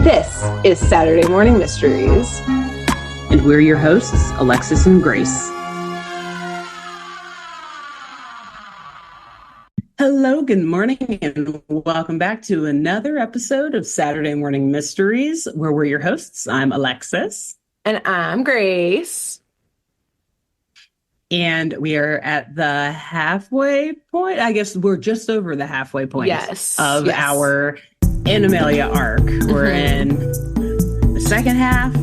This is Saturday Morning Mysteries. And we're your hosts, Alexis and Grace. Hello, good morning, and welcome back to another episode of Saturday Morning Mysteries, where we're your hosts. I'm Alexis. And I'm Grace. And we are at the halfway point. I guess we're just over the halfway point of our Animalia arc. We're in the second half,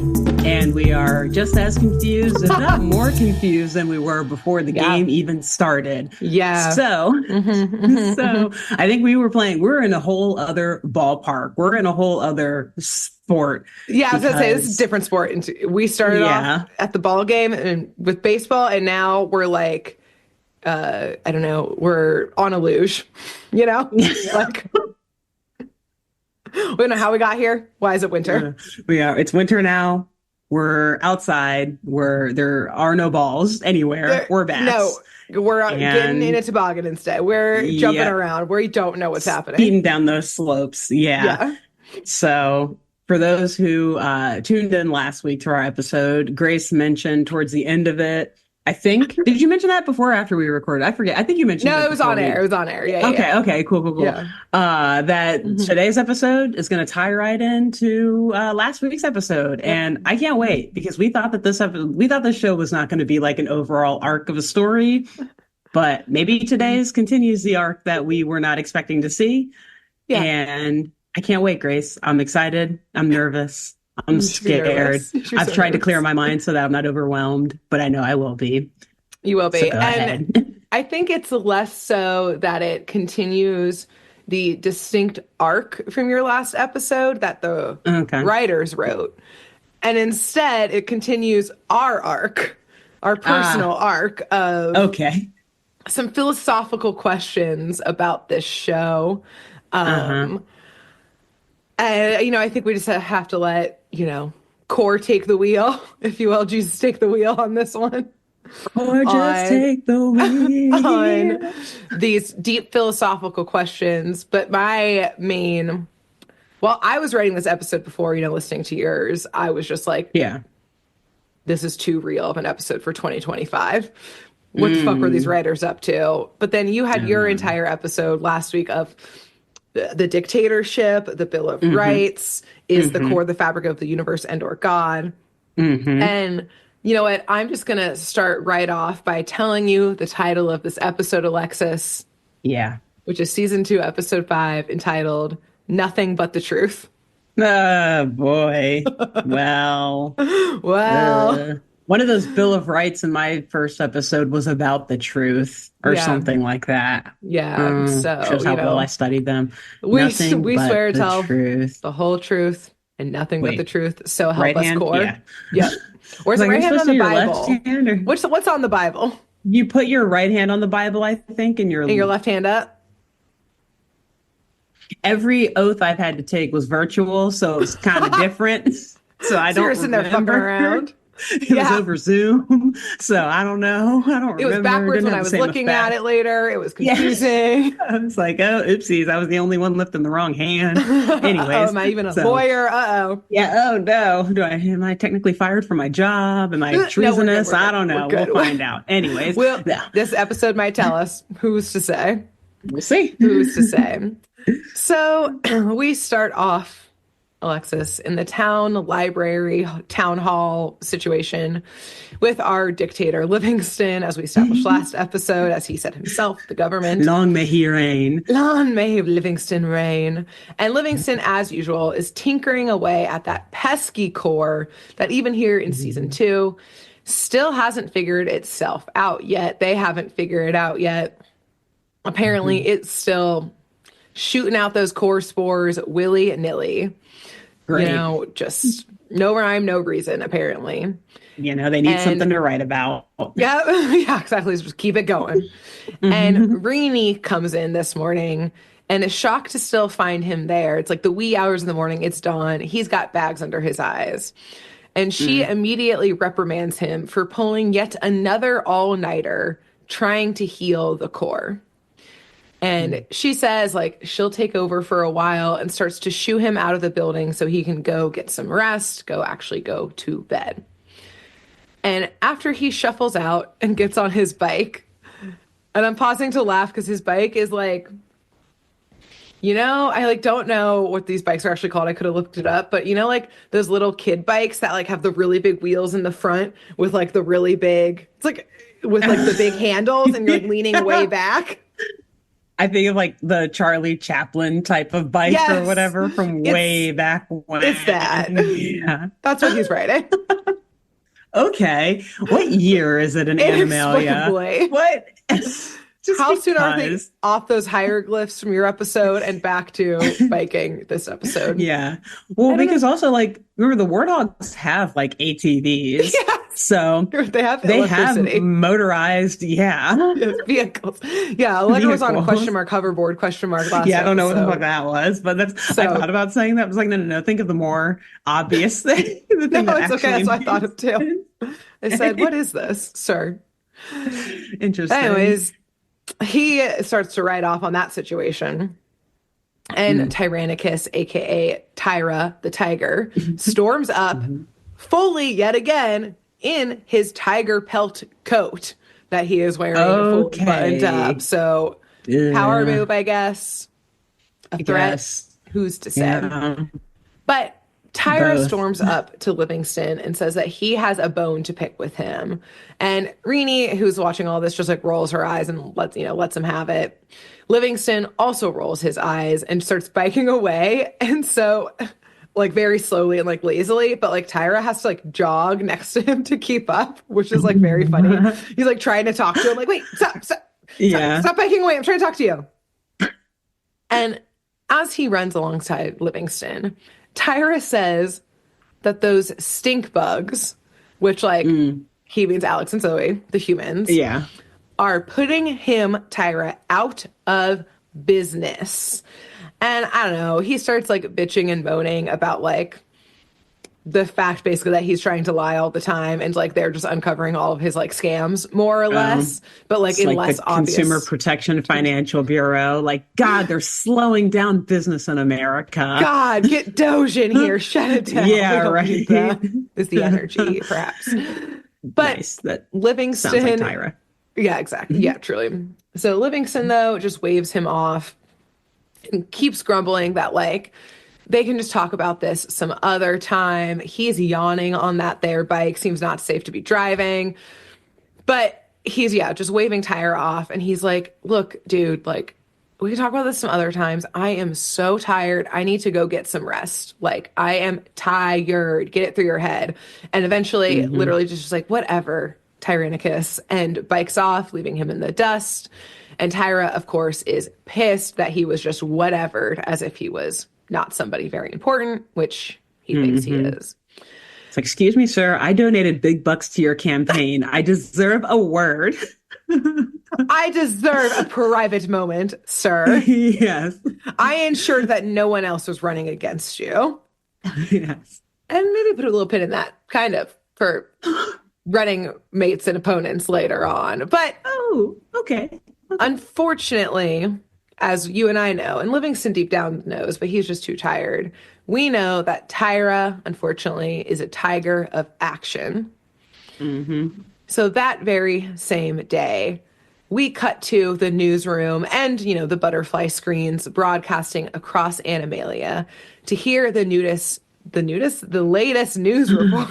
and we are just as confused, if not more confused than we were before the game even started. Yeah. So I think we're in a whole other ballpark. We're in a whole other sport. Yeah, I was going to say, this is a different sport. We started off at the ball game and with baseball, and now we're like, I don't know, we're on a luge, you know? Like... We don't know how we got here. Why is it winter? It's winter now. We're outside. There are no balls anywhere. We're bats. No, we're getting in a toboggan instead. We're jumping around where you don't know what's happening. Speeding down those slopes. Yeah. So for those who tuned in last week to our episode, Grace mentioned towards the end of it, I think. Did you mention that before or after we recorded? I forget. I think you mentioned it was on air. It was on air. Yeah. Okay. Cool. Yeah. That today's episode is going to tie right into last week's episode, and I can't wait because we thought this show was not going to be like an overall arc of a story, but maybe today's continues the arc that we were not expecting to see. Yeah. And I can't wait, Grace. I'm excited. I'm nervous. I'm scared. I've tried to clear my mind so that I'm not overwhelmed, but I know I will be. You will be. So go ahead. I think it's less so that it continues the distinct arc from your last episode that the writers wrote. And instead, it continues our arc, our personal arc of some philosophical questions about this show. I think we just have to let, Core take the wheel, if you will. Jesus, take the wheel on this one. Or just take the wheel. On these deep philosophical questions. But I was writing this episode before, listening to yours, I was just like, this is too real of an episode for 2025. What the fuck were these writers up to? But then you had your entire episode last week of the dictatorship, the Bill of Rights, is the core, the fabric of the universe and or God. And you know what? I'm just going to start right off by telling you the title of this episode, Alexis. Yeah. Which is season 2, episode 5, entitled Nothing But the Truth. Oh, boy. Well. One of those Bill of Rights in my first episode was about the truth or something like that. Yeah. So shows how well I studied them. We swear to tell the whole truth and nothing but the truth. So help right us, hand? Core. Yeah. Where's the right hand on the Bible? Left hand or... What's on the Bible? You put your right hand on the Bible, I think, and your left hand up. Every oath I've had to take was virtual, so it was kind of different. So I don't you're sitting there fucking around. It was over Zoom, so I don't know. I don't remember. It was backwards when I was looking at it later. It was confusing. I was like, oh, oopsies. I was the only one lifting the wrong hand. Anyways. Am I even a lawyer? Uh-oh. Yeah, oh, no. Am I technically fired from my job? Am I treasonous? I don't know. We'll find out. Anyways. This episode might tell us. Who's to say? We'll see. Who's to say? So we start off, Alexis, in the town hall situation with our dictator, Livingston, as we established last episode, as he said himself, the government. Long may he reign. Long may Livingston reign. And Livingston, as usual, is tinkering away at that pesky core that even here in season 2 still hasn't figured itself out yet. They haven't figured it out yet. Apparently, it's still shooting out those core spores willy-nilly. Great. Just no rhyme, no reason, apparently. They need something to write about. Yeah, exactly. Just keep it going. And Rini comes in this morning and is shocked to still find him there. It's like the wee hours in the morning. It's dawn. He's got bags under his eyes. And she immediately reprimands him for pulling yet another all-nighter trying to heal the core. And she says, like, she'll take over for a while and starts to shoo him out of the building so he can go get some rest, go to bed. And after he shuffles out and gets on his bike, and I'm pausing to laugh because his bike is like, I like don't know what these bikes are actually called. I could have looked it up, but like those little kid bikes that like have the really big wheels in the front with like the really big, it's like with like the big handles and you're like leaning way back. I think of like the Charlie Chaplin type of bike or whatever from way back when. It's that. Yeah. That's what he's riding. Okay. What year is it in Animalia? What? How soon are they off those hieroglyphs from your episode and back to biking this episode? Yeah. Well, because also like, remember the Warthogs have like ATVs. Yeah. So they have motorized, vehicles. Yeah. Allegra was on a hoverboard last I don't know what the fuck that was, but I thought about saying that. I was like, no. Think of the more obvious thing. It's okay. That's what I thought of too. I said, what is this, sir? Interesting. Anyways, he starts to ride off on that situation. And Tyrannicus, aka Tyra the tiger, storms up fully yet again in his tiger pelt coat that he is wearing fully buttoned up. So power move, I guess. A threat. Who's to say? Yeah. But Tyra storms up to Livingston and says that he has a bone to pick with him. And Rini, who's watching all this, just like rolls her eyes and lets him have it. Livingston also rolls his eyes and starts biking away. And so, like, very slowly and like lazily, but like Tyra has to like jog next to him to keep up, which is like very funny. He's like trying to talk to him, like, wait, stop biking away. I'm trying to talk to you. And as he runs alongside Livingston, Tyra says that those stink bugs, which like he means Alex and Zoe, the humans, are putting him, Tyra, out of business. And I don't know, he starts like bitching and moaning about like the fact basically that he's trying to lie all the time and like they're just uncovering all of his like scams more or less, but like in like less the obvious. Consumer Protection Financial Bureau, like, God, they're slowing down business in America. God, get Doge in here, shut it down. Yeah, right. Is the energy, perhaps. But nice. That Livingston sounds like Tyra. Yeah, exactly. Yeah, truly. So Livingston though just waves him off and keeps grumbling that like they can just talk about this some other time. He's yawning on that there bike. Seems not safe to be driving. But he's, just waving Tyra off. And he's like, look, dude, like, we can talk about this some other times. I am so tired. I need to go get some rest. Like, I am tired. Get it through your head. And eventually, literally just like, whatever, Tyrannicus. And bikes off, leaving him in the dust. And Tyra, of course, is pissed that he was just whatevered as if he was not somebody very important, which he thinks he is. It's like, excuse me, sir, I donated big bucks to your campaign. I deserve a word. I deserve a private moment, sir. Yes. I ensured that no one else was running against you. Yes. And maybe put a little pin in that, kind of, for running mates and opponents later on. But, okay. Unfortunately, as you and I know, and Livingston deep down knows, but he's just too tired, we know that Tyra, unfortunately, is a tiger of action. So that very same day, we cut to the newsroom and, the butterfly screens broadcasting across Animalia to hear the latest news report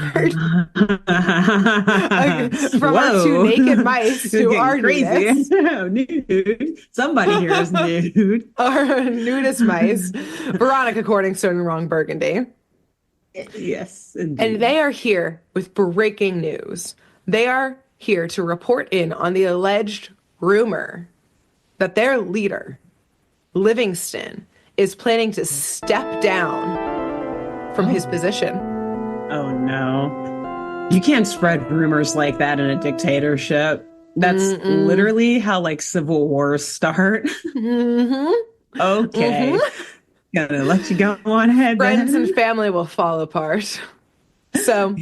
from our two naked mice who are crazy. Nude. Somebody here is nude. Our nudist mice, Veronica Corningstone and Wrong Burgundy. Yes, indeed. And they are here with breaking news. They are here to report in on the alleged rumor that their leader, Livingston, is planning to step down from his position. Oh no. You can't spread rumors like that in a dictatorship. That's literally how like civil wars start. Okay. Gonna let you go on ahead. Friends and family will fall apart. So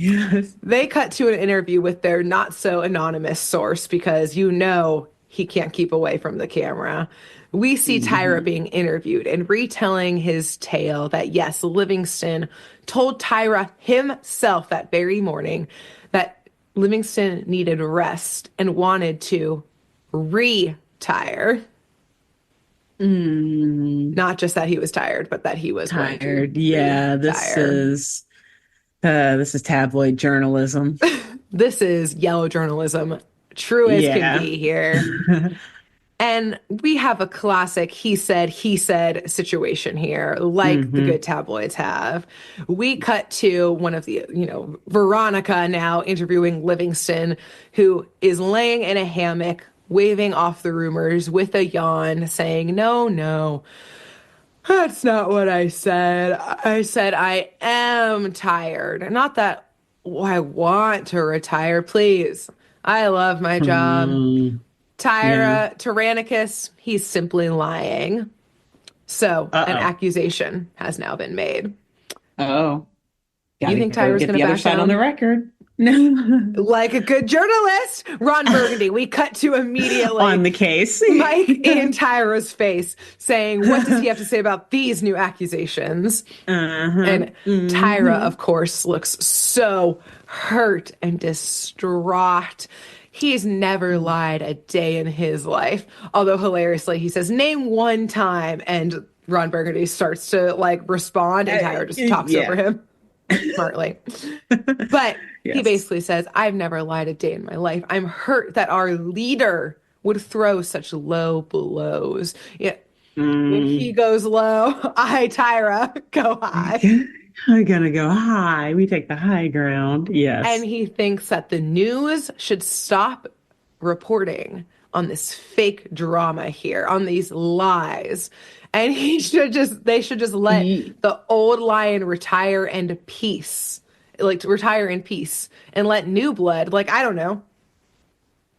they cut to an interview with their not so anonymous source because he can't keep away from the camera. We see Tyra Hmm. being interviewed and retelling his tale that yes, Livingston told Tyra himself that very morning that Livingston needed rest and wanted to retire. Mm, Not just that he was tired, but that he was going to tired. Yeah, retire. this is tabloid journalism. This is yellow journalism, true as can Yeah. be here. And we have a classic he said situation here, like the Hmm. good tabloids have. We cut to one of the, Veronica now interviewing Livingston, who is laying in a hammock, waving off the rumors with a yawn, saying, "No, no, that's not what I said. I said I am tired. Not that I want to retire, please. I love my job." Mm, yeah. Tyrannicus, he's simply lying. So an Uh-oh. accusation has now been made. Oh, You gotta think go Tyra's get going to the other back side on the down? record. No. Like a good journalist, Ron Burgundy, we cut to On immediately the case. Mike in Tyra's face saying, "What does he have to say about these new accusations?" Uh-huh. And Tyra, Hmm. of course, looks so hurt and distraught. He's never lied a day in his life. Although hilariously, he says, "Name one time." And Ron Burgundy starts to like respond, and Tyra just talks over Yeah. him smartly. But he Yes. basically says, "I've never lied a day in my life. I'm hurt that our leader would throw such low blows." Yeah. When he Mm. goes low, I, Tyra, go high. I'm gonna go high. We take the high ground. And Yes. he thinks that the news should stop reporting on this fake drama here, on these lies. And they should just let Ye- the old lion retire in peace. Like to retire in peace and let new blood, like, I don't know,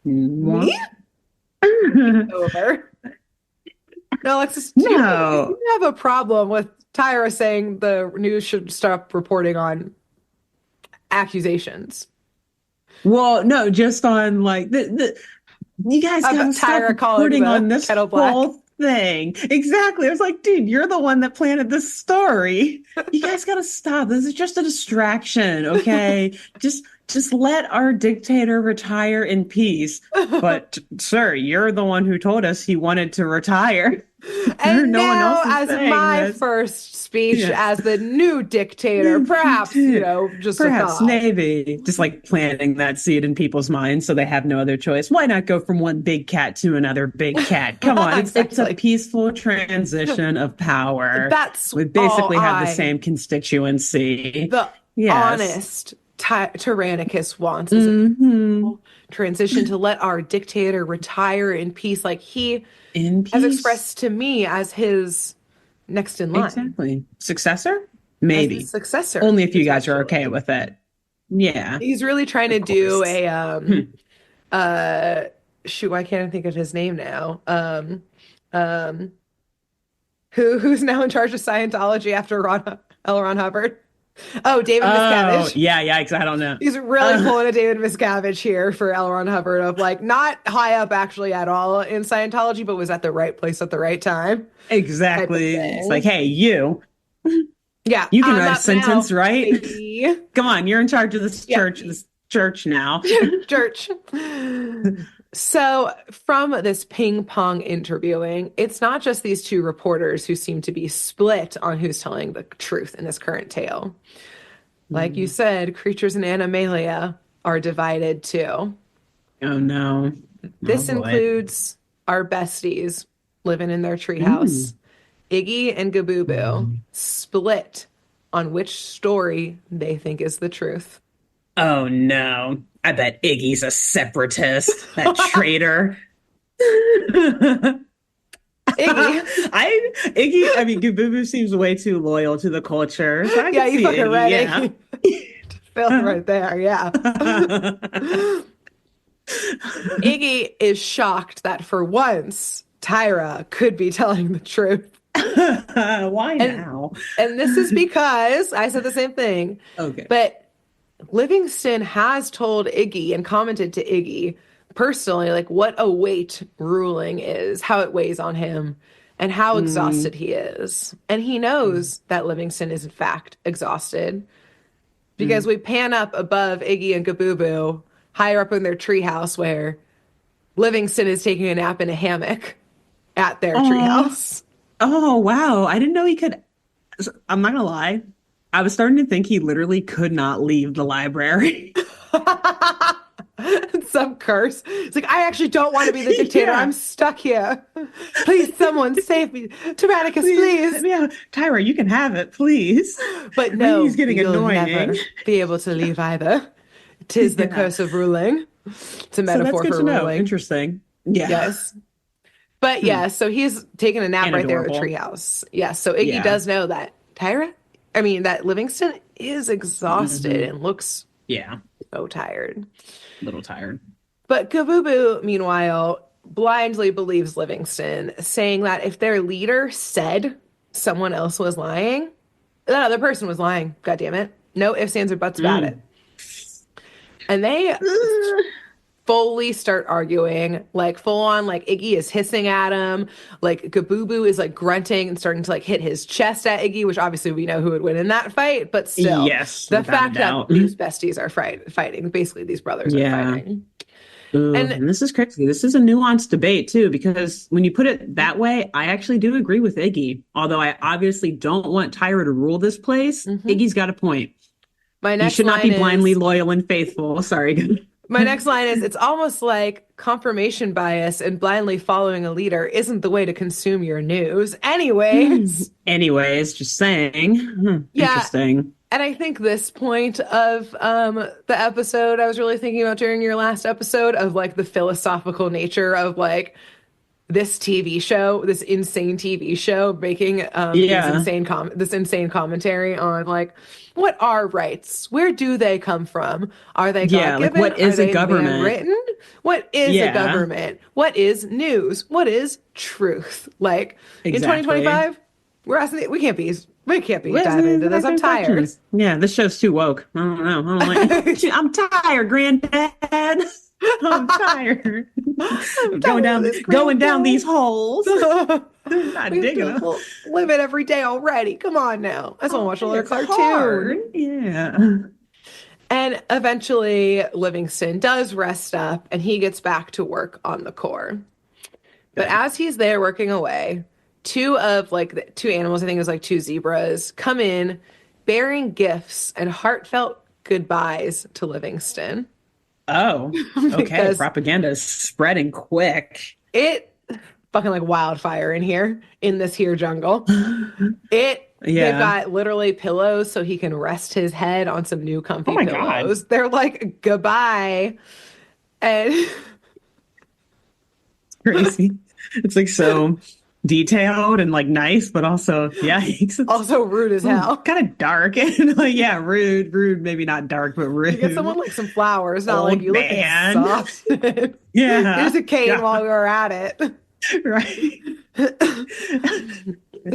me What? over. Now, Alexis, do you No. have a problem with Tyra saying the news should stop reporting on accusations? Well, no, just on like you guys gotta stop Tyra calling reporting the on this kettle black. whole thing. Exactly. I was like, dude, you're the one that planted this story. You guys gotta stop. This is just a distraction, okay? Just let our dictator retire in peace. But sir, you're the one who told us he wanted to retire. And No one now, else is as saying my this. first speech Yes. as the new dictator, perhaps, just a Perhaps, thought. maybe, just like planting that seed in people's minds so they have no other choice. Why not go from one big cat to another big cat? Come on, it's a Exactly. peaceful transition of power. That's We all basically have the same constituency. the Yes. honest Tyrannicus wants is a Hmm. transition to let our dictator retire in peace, like he In has peace. expressed to me as his next in line, Exactly. Successor? as his Maybe. successor, Only if you guys are okay potentially. with it. Yeah, He's really trying to of do course. a Hmm. uh shoot, why can't I think of his name now? Um who's now in charge of Scientology after L. Ron Hubbard? Oh, David Oh, Miscavige. yeah, yeah, I don't know. He's really Uh, pulling a David Miscavige here for L. Ron Hubbard of like not high up actually at all in Scientology, but was at the right place at the right time type of exactly. It's like, thing. hey, Yeah, you can I'm write a up now, sentence, right? baby. Come on, you're in charge of Yeah, this church now. church. So, from this ping pong interviewing, it's not just these two reporters who seem to be split on who's telling the truth in this current tale. Like you Mm. said, creatures in Animalia are divided too. Oh no. Oh This boy. includes our besties living in their treehouse. Mm. Iggy and Gabooboo Mm. split on which story they think is the truth. Oh no. I bet Iggy's a separatist, that traitor. Iggy, I mean, Gabubu seems way too loyal to the culture, so I yeah, can you see fucking Iggy, read yeah. Iggy. Phil right there, yeah. Iggy is shocked that for once Tyra could be telling the truth. Why And now? and this is because I said the same thing, Okay. but Livingston has told Iggy and commented to Iggy personally, like what a weight ruling is, how it weighs on him, and how Mm, exhausted he is. And he knows that Livingston is in fact exhausted because mm. we pan up above Iggy and Gabooboo, higher up in their treehouse, where Livingston is taking a nap in a hammock at their Oh, treehouse. oh, wow. I didn't know he could. I'm not gonna lie. I was starting to think he literally could not leave the library. Some curse. It's like, I actually don't want to be the dictator. I'm Yeah. stuck here. Please, someone save me. Tyrannicus, Please, please. yeah, Tyra, you can have it, please. But I think he's no, getting you'll annoying. never be able to leave either. Tis the Yeah. curse of ruling. It's a So that's metaphor good for to know. ruling. Interesting. Yeah. Yes. But Hmm. yeah, so he's taking a nap And right there in the adorable. treehouse. Yes, so Iggy Yeah. does know that that Livingston is exhausted Hmm. and looks Yeah. so tired. A little tired. But Kabubu, meanwhile, blindly believes Livingston, saying that if their leader said someone else was lying, that other person was lying. God damn it. No ifs, ands, or buts about it. Mm. And they fully start arguing, like full on, like Iggy is hissing at him, like Gabubu is like grunting and starting to like hit his chest at Iggy, which obviously we know who would win in that fight, but still, Yes, the without a fact that doubt. these besties are fighting, basically these brothers are Yeah. fighting. Ooh, And and this is crazy. This is a nuanced debate too, because when you put it that way, I actually do agree with Iggy. Although I obviously don't want Tyra to rule this place, mhm. Iggy's got a point. my He next should not be line blindly is loyal and faithful. Sorry. My next line is it's almost like confirmation bias and blindly following a leader isn't the way to consume your news. Anyways, Anyways, just saying. yeah. Interesting. And I think this point of the episode, I was really thinking about during your last episode of like the philosophical nature of like this TV show, this insane TV show, making Yeah. this insane commentary on like what are rights? Where do they come from? Are they Yeah. Like, God-given? what Are is a they government? man-written? What is a Yeah, government? What is news? What is truth? Like in exactly. 2025, we can't be What's diving into the this. I'm exact tired. questions? Yeah, this show's too woke. I don't know. I don't like. I'm tired, Granddad. I'm tired. I'm I'm going tired of down, this, going down granddad. these holes. I'm not We have digging them. to live it every day already. Come on now. I just want to Oh, watch another it's hard. cartoon. Yeah. And eventually, Livingston does rest up and he gets back to work on the core. But Good. as he's there working away, two of like the two animals, I think it was like two zebras, come in bearing gifts and heartfelt goodbyes to Livingston Oh, okay. because Propaganda is spreading quick. it fucking like wildfire in here in this here jungle. They've Yeah. got literally pillows so he can rest his head on some new Oh comfy my God. pillows. They're like goodbye. And Crazy. It's like so detailed and like nice, but also, yikes. It's also rude as hell. kind of dark. And like, yeah, rude, maybe not dark, but You get someone rude. like some flowers, not like Old you look man. exhausted. Here's Yeah. a cane Yeah. while we were at it. Right.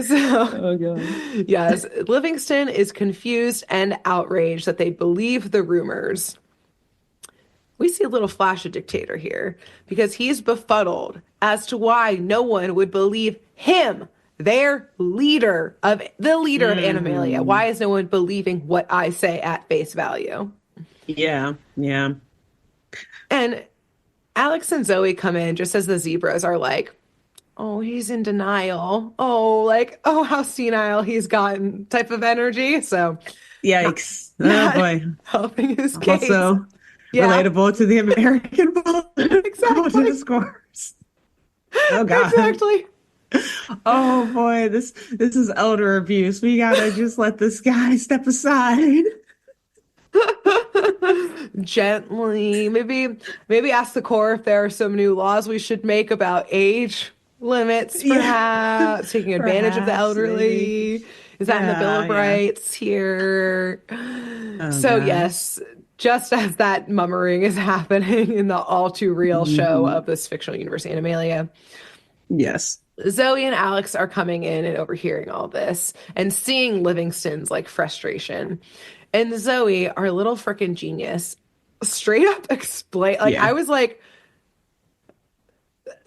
So, Oh God. yes, Livingston is confused and outraged that they believe the rumors. We see a little flash of dictator here because he's befuddled as to why no one would believe him, their leader of Animalia. Hmm. Why is no one believing what I say at face value? Yeah. Yeah. And Alex and Zoe come in just as the zebras are like, oh, he's in denial. Oh, like, oh, how senile he's gotten type of energy. So not, Yikes. Oh not boy. helping his case. Also Yeah, relatable to the American political exactly. discourse. Oh God. Exactly. Oh boy, this is elder abuse. We gotta just let this guy step aside. Gently, maybe ask the core if there are some new laws we should make about age limits, Yeah, perhaps taking advantage of the perhaps, maybe. elderly. Is that in the Bill Yeah, of yeah. Rights here? Oh So God. yes, just as that mummering is happening in the all too real show Hmm. of this fictional universe, Animalia, Yes. Zoe and Alex are coming in and overhearing all this and seeing Livingston's like frustration. And Zoe, our little freaking genius, straight up explain like Yeah. I was like,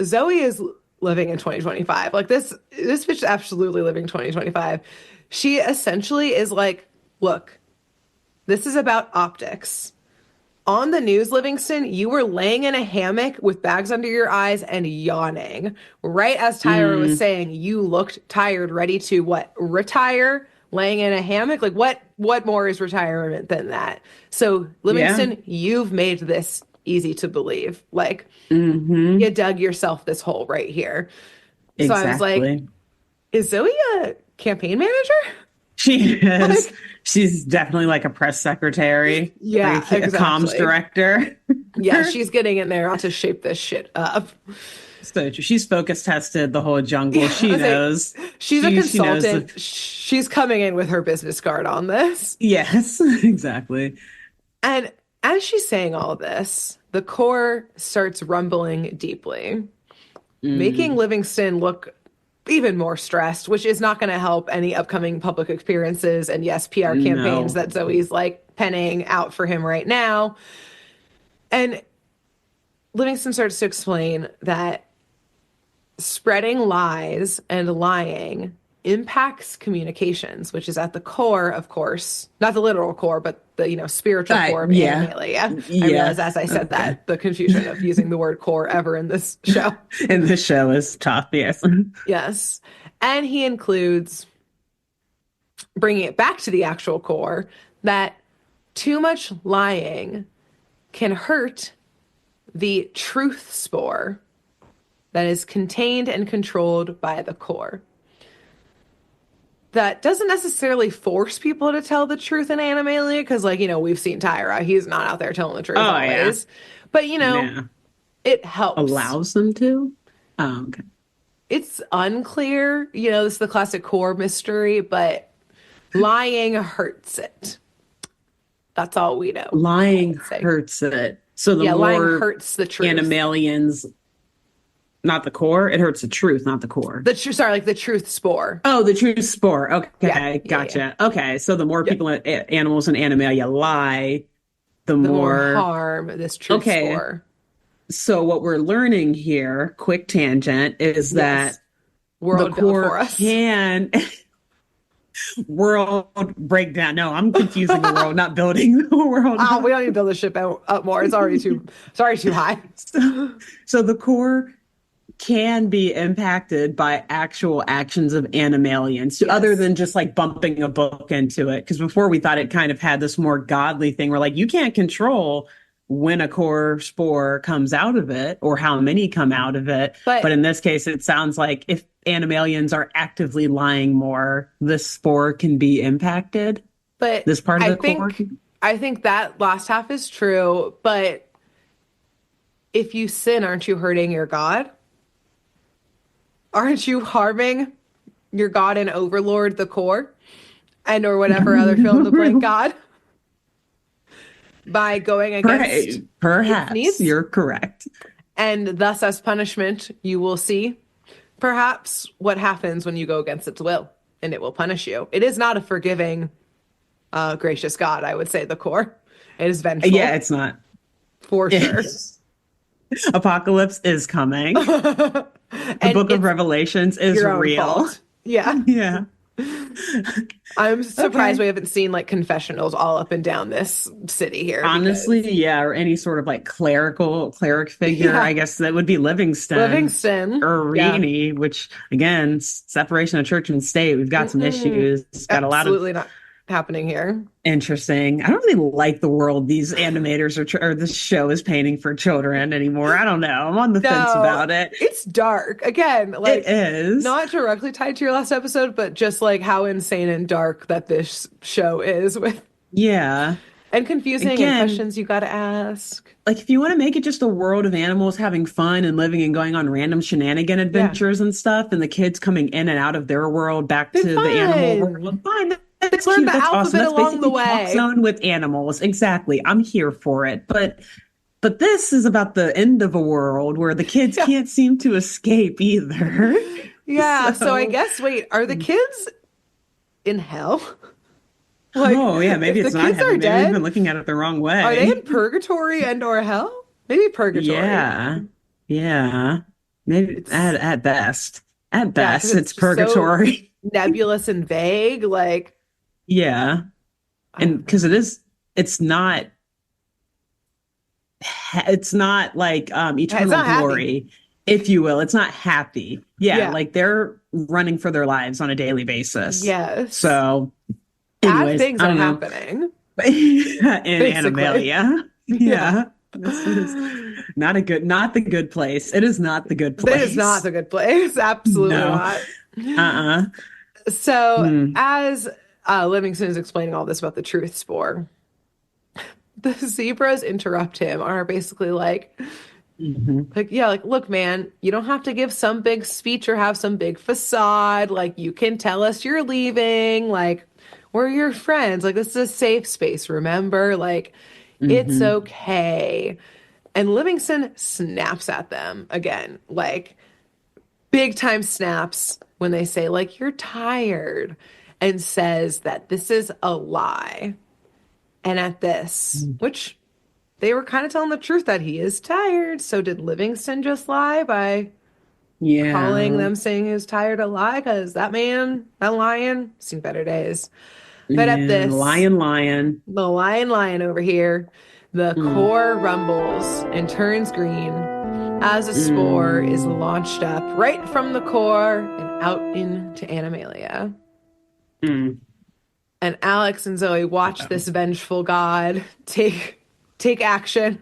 Zoe is living in 2025. Like this bitch is absolutely living 2025. She essentially is like, look, this is about optics. On the news, Livingston, you were laying in a hammock with bags under your eyes and yawning. Right as Tyra was Mm, saying, you looked tired, ready to what? Retire? Laying in a hammock? Like what more is retirement than that? So, yeah. Livingston, you've made this easy to believe. Like you Hmm. dug yourself this hole right here. So I was like, Exactly. is Zoe a campaign manager? She is. Like, She's definitely like a press secretary, yeah, like a comms exactly. director. Yeah, she's getting in there to shape this shit up. So she's focus tested the whole jungle. Yeah, I She say knows. she's a She knows the. consultant. She's coming in with her business card on this. Yes, exactly. And as she's saying all this, the core starts rumbling deeply, making Mm, Livingston look even more stressed, which is not going to help any upcoming public appearances and yes, PR campaigns no. that Zoe's like penning out for him right now. And Livingston starts to explain that spreading lies and lying impacts communications, which is at the core, of course, not the literal core, but the, spiritual core of Yeah. Animalia. I realize Yeah. as I said Okay. that, the confusion of using the word core ever in this show. And the show is tough. Yes. Yes. And he includes bringing it back to the actual core that too much lying can hurt the truth spore that is contained and controlled by the core. That doesn't necessarily force people to tell the truth in Animalia, because, like, we've seen Tyra. He's not out there telling the truth Oh yeah. always. But, Yeah. it helps. Allows them to. Oh, okay. It's unclear. This is the classic core mystery, but lying hurts it. That's all we know. I Lying would say. hurts it. So the Yeah, lying more hurts the truth. Animalians, not the core, it hurts the truth, not the core. Sorry, like the truth spore. Oh, the truth spore. Yeah, Okay, yeah, yeah. gotcha. Okay, so the more Yeah. people, animals in Animalia lie, the The more more. harm this truth Okay, spore. so what we're learning here, quick tangent, is Yes. that the World built core for us. can world breakdown. No, I'm confusing the world, not building the world. Oh, we don't need to build the ship up more. It's already too high. So the core can be impacted by actual actions of animalians, other Yes. than just like bumping a book into it. Because before we thought it kind of had this more godly thing where like you can't control when a core spore comes out of it or how many come out of it. But But in this case, it sounds like if animalians are actively lying more, this spore can be impacted. but This part of I the core. think I think that last half is true, but if you sin, aren't you hurting your God? Aren't you harming your God and overlord, the core, and or whatever other fill in the blank God by going against its Perhaps needs? you're correct. And thus, as punishment, you will see perhaps what happens when you go against its will, and it will punish you. It is not a forgiving, gracious God, I would say, the core. It is Yeah, vengeful, it's not. for sure. Apocalypse is coming. The And book of it's Revelations is your own real. fault. Yeah. Yeah. I'm surprised Okay. we haven't seen like confessionals all up and down this city here because, Honestly, yeah, or any sort of like cleric figure. yeah, I guess that would be Livingston Livingston. or Yeah. Rini, which again, separation of church and state. We've got some Mm-mm. issues. Got a lot of Absolutely not happening here. interesting. I don't really like the world these animators or this show is painting for children anymore. I don't know. I'm on the fence No, about it. it's dark. Again, It like is. not directly tied to your last episode, but just like how insane and dark that this show is with Yeah. and confusing and Again, questions you got to ask. like if you want to make it just a world of animals having fun and living and going on random shenanigan Yeah. adventures and stuff, and the kids coming in and out of their world back Then to the animal fine. world, fine. They That's learned cute. the That's awesome. alphabet That's along the basically Talk way. Zone with animals. Exactly. I'm here for it. But this is about the end of a world where the kids Yeah. can't seem to escape either. Yeah. So I So, guess, wait, are the kids in hell? Like, oh yeah, maybe if the it's not kids are heaven. Maybe we've dead, been looking at it the wrong are they in way. purgatory and or hell? Maybe purgatory. Yeah. Yeah. Maybe It's at yeah, because best, it's it's just so purgatory. nebulous and vague. Like, Yeah. I And don't because know. it's not, it's not like It's eternal not happy. glory, if you will. It's not happy. Yeah, Yeah. like they're running for their lives on a daily basis. Yes. So, Bad anyways, things I are don't know. happening, In basically. Animalia. Yeah. Yeah. This is not the good place. It is not the good That is not place. a good place. Absolutely No. not. Uh-uh. So, Mm. as Livingston is explaining all this about the truth spore, the zebras interrupt him, are basically Hmm. yeah, like, look, man, you don't have to give some big speech or have some big facade. Like, you can tell us you're leaving. Like, we're your friends. Like, this is a safe space, remember? Like, it's Hmm. okay. And Livingston snaps at them again, like, big time snaps when they say, like, you're tired, and says that this is a lie. And at this, which they were kind of telling the truth that he is tired. So did Livingston just lie by calling Yeah. them saying he was tired a lie? Because that man, that lion, seen better days. But at Yeah. this, Lion. the lion over here, the Mm. core rumbles and turns green as a spore is Mm. launched up right from the core and out into Animalia. Mm. And Alex and Zoe watch Uh-oh. this vengeful god take action.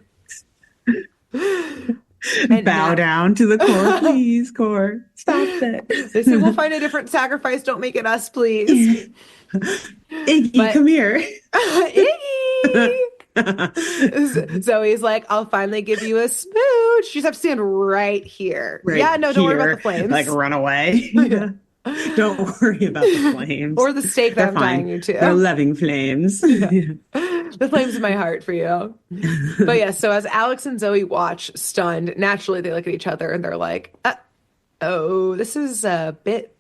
And Bow now down to the core, please, core. Stop it. they say, we'll find a different sacrifice. Don't make it us, please. Iggy, But come here. Iggy! Zoe's like, I'll finally give you a smooch. You just have to stand right here. Right Yeah, no, don't worry about the here. Like flames. run away. Yeah. Don't worry about the flames. Or the stake that They're I'm tying fine. you They're to. loving flames. Yeah. The flames in my heart for you. But yeah, so as Alex and Zoe watch, stunned, naturally they look at each other and they're like, oh, this is a bit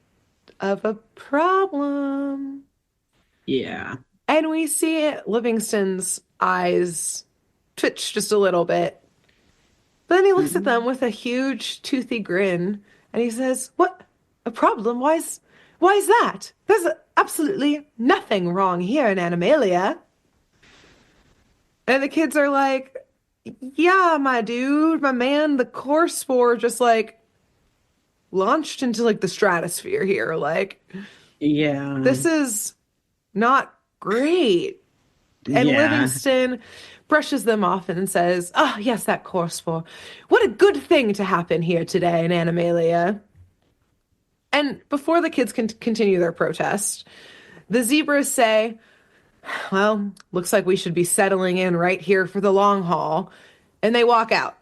of a problem. Yeah. And we see Livingston's eyes twitch just a little bit. But then he looks at them Mm. with a huge, toothy grin and he says, what? A problem? Why is that? There's absolutely nothing wrong here in Animalia. And the kids are like, yeah, my dude, my man, the core spore just like launched into like the stratosphere here. Like, Yeah. this is not great. And Yeah. Livingston brushes them off and says, oh, yes, that core spore. What a good thing to happen here today in Animalia. And before the kids can continue their protest, the zebras say, well, looks like we should be settling in right here for the long haul. And they walk out.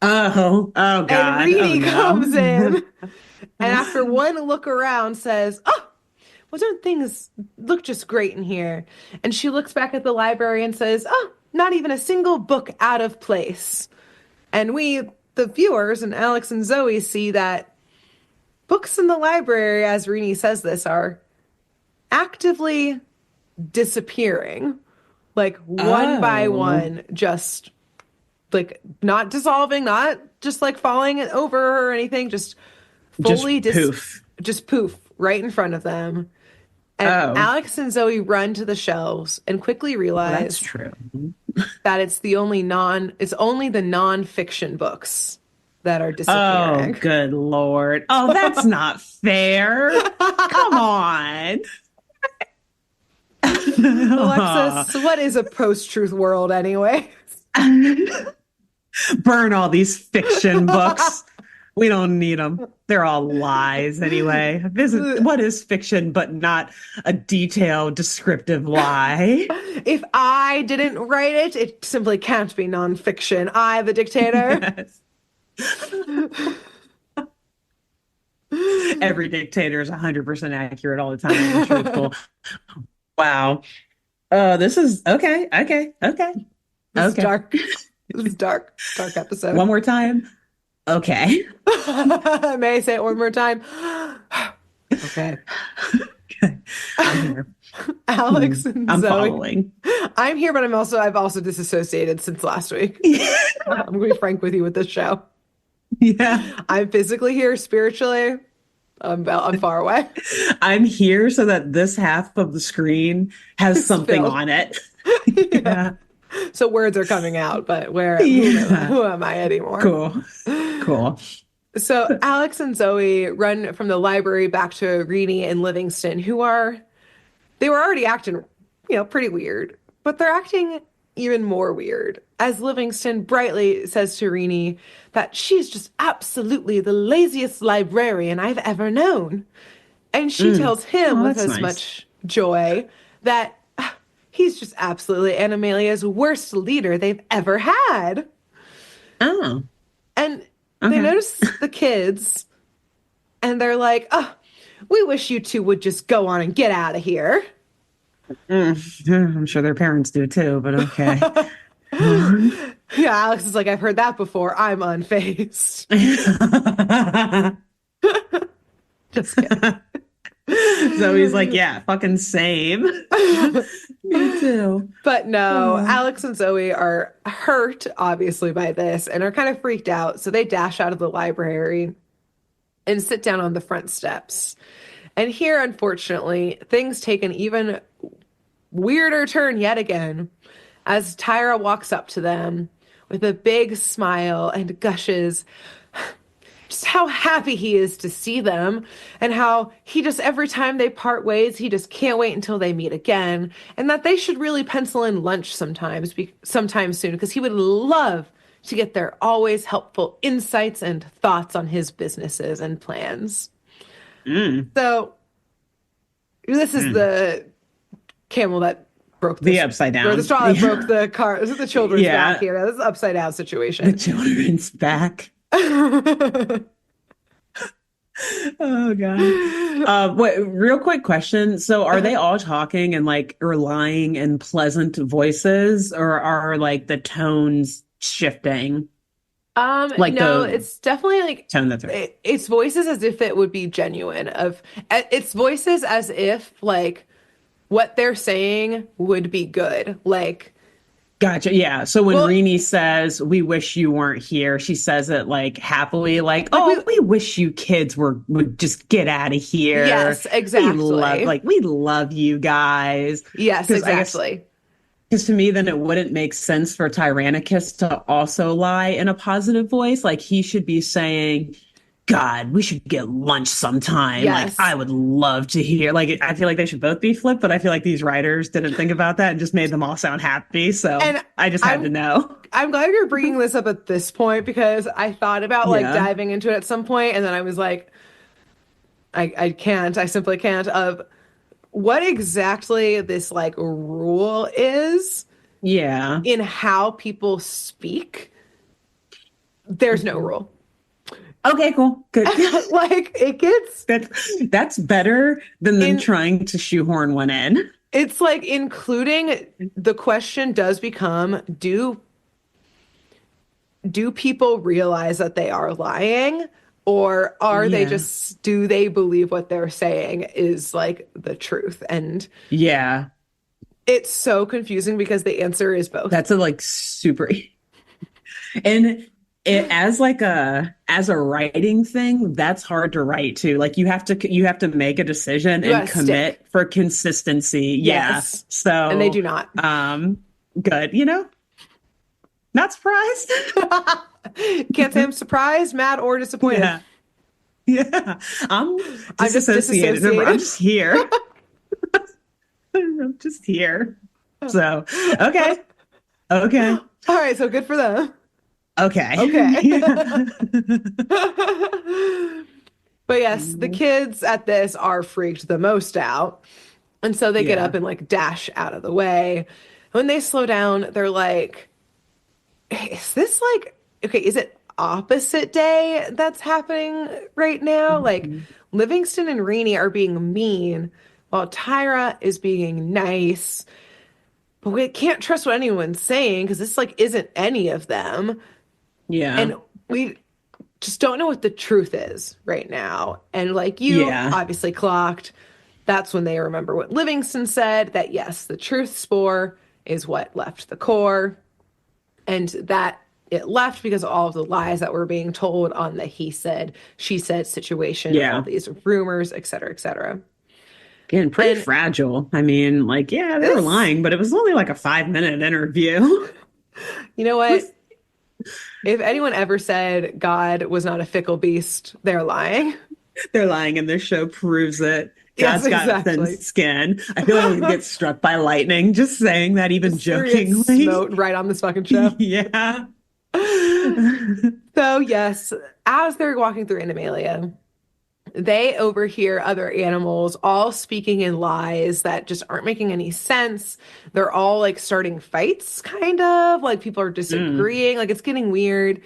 Oh And God. Oh Reedy comes in no. and after one look around says, oh, well, don't things look just great in here? And she looks back at the library and says, oh, not even a single book out of place. And we, the viewers, and Alex and Zoe see that books in the library, as Reedy says this, are actively disappearing, like one by Oh. one, just like not dissolving, not just like falling over or anything, just fully Just poof. just poof right in front of them. And Oh. Alex and Zoe run to the shelves and quickly Well, that's realize true. that it's only the non-fiction books that are Oh, disappearing. good Lord. Oh, that's not fair. Come on. Alexis, what is a post-truth world anyway? Burn all these fiction books. We don't need them. They're all lies anyway. What is fiction but not a detailed, descriptive lie? If I didn't write it, it simply can't be nonfiction. I, the dictator. Yes. Every dictator is 100% accurate all the time and truthful. Wow. This is okay. This is Okay. dark. This is dark. Dark episode. One more time. Okay. May I say it one more time? Okay. Okay. I'm here. Alex and I'm Zoe. following. I'm here, but I've also disassociated since last week. I'm gonna be frank with you with this show. Yeah. I'm physically here, spiritually, I'm far away. I'm here so that this half of the screen has It's something filled. on it. Yeah. Yeah. So words are coming out, but Yeah. who am I anymore? Cool. Cool. So Alex and Zoe run from the library back to Reenie and Livingston, they were already acting, pretty weird, but they're acting even more weird as Livingston brightly says to Reenie that she's just absolutely the laziest librarian I've ever known. And she Mm. tells him Oh, with that's as nice. much joy that he's just absolutely Animalia's worst leader they've ever had. Oh, And they okay. notice the kids and they're like, oh, we wish you two would just go on and get out of here. I'm sure their parents do too, but okay. Yeah, Alex is like, I've heard that before. I'm unfazed. Just kidding. So he's like, yeah, fucking same. Me too. But no, Uh, Alex and Zoe are hurt, obviously, by this and are kind of freaked out. So they dash out of the library and sit down on the front steps. And here, unfortunately, things take an even weirder turn yet again as Tyra walks up to them with a big smile and gushes just how happy he is to see them and how he just every time they part ways he just can't wait until they meet again and that they should really pencil in lunch sometime soon because he would love to get their always helpful insights and thoughts on his businesses and plans. mm, So this is mm. the camel that broke The this, upside or the down. straw that broke Yeah. the car. This is the children's back Yeah. here. This is an upside down The situation. children's back. Oh God. What, real quick question. So are they all talking and like relying in pleasant voices or are like the tones shifting? Like No, the it's definitely like tone that they're it's voices as if it would be genuine. It's voices as if like what they're saying would be good. Like, Gotcha. Yeah. So when well, Rini says, "We wish you weren't here," she says it like happily, like, like "Oh, we wish you kids would just get out of here. yes, exactly. We love you guys." Yes, Because I guess exactly. because to me, then it wouldn't make sense for Tyrannicus to also lie in a positive voice. Like he should be saying, God, we should get lunch sometime. Like, Yes. I would love to hear. Like, I feel like they should both be flipped, but I feel like these writers didn't think about that and just made them all sound happy. So And I just had to I'm know. I'm glad you're bringing this up at this point because I thought about like Yeah. diving into it at some point and then I was like, I can't. I simply can't. Of what exactly this like rule is Yeah. in how people speak. There's no Mhm. rule. Okay, cool. Good. Like it gets That's better than them in. trying to shoehorn one in. It's like including the question does become do people realize that they are lying? Or are they Yeah. just, do they believe what they're saying is like the truth? And Yeah. it's so confusing because the answer is both. That's a like super and it as like as a writing thing, that's hard to write too. Like you have to make a decision You and gotta stick. commit for consistency. Yeah. Yes. And they So do not. good, not surprised. Can't say I'm surprised, mad, or disappointed. Yeah. Yeah. I'm I'm just disassociated. Remember, I'm disassociated. just here. I'm just here. So, okay. Okay. All right, so good for them. Okay. Okay. Yeah. But yes, the kids at this are freaked the most out. And so they get up Yeah. and like dash out of the way. When they slow down, they're like, "Hey, is this like, okay, is it opposite day that's happening right now? Like Mhm. Livingston and Rainey are being mean while Tyra is being nice. But we can't trust what anyone's saying because this like isn't any of them. Yeah. And we just don't know what the truth is right now. And like you Yeah. obviously clocked, that's when they remember what Livingston said that yes, the truth spore is what left the core, and that it left because of all of the lies that were being told on the he said, she said situation, all Yeah. these rumors, et cetera, et cetera. Again, pretty And fragile. I mean, like, yeah, they were this, lying, but it was only like a 5-minute interview. you know what? If anyone ever said God was not a fickle beast, they're lying. They're lying, and this show proves it. Yes, God's got thin exactly. skin. I feel like we could get struck by lightning just saying that, even Just hearing it jokingly. smote right on this fucking show. Yeah. So, yes, as they're walking through Animalia, they overhear other animals all speaking in lies that just aren't making any sense. They're all like starting fights, kind of like people are Mm, disagreeing, like it's getting weird.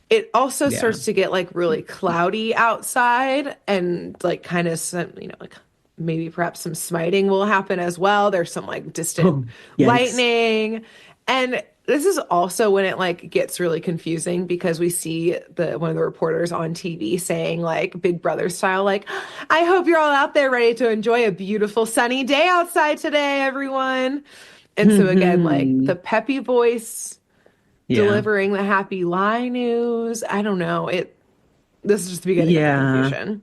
It also yeah. starts to get like really cloudy outside and like kind of some, like maybe perhaps some smiting will happen as well. There's some like distant Oh, yikes. lightning. And this is also when it like gets really confusing because we see the one of the reporters on TV saying like Big Brother style, like, I hope you're all out there ready to enjoy a beautiful sunny day outside today, everyone. And so again, like the peppy voice Yeah. delivering the happy lie news. I don't know. This is just the beginning of the Yeah. confusion.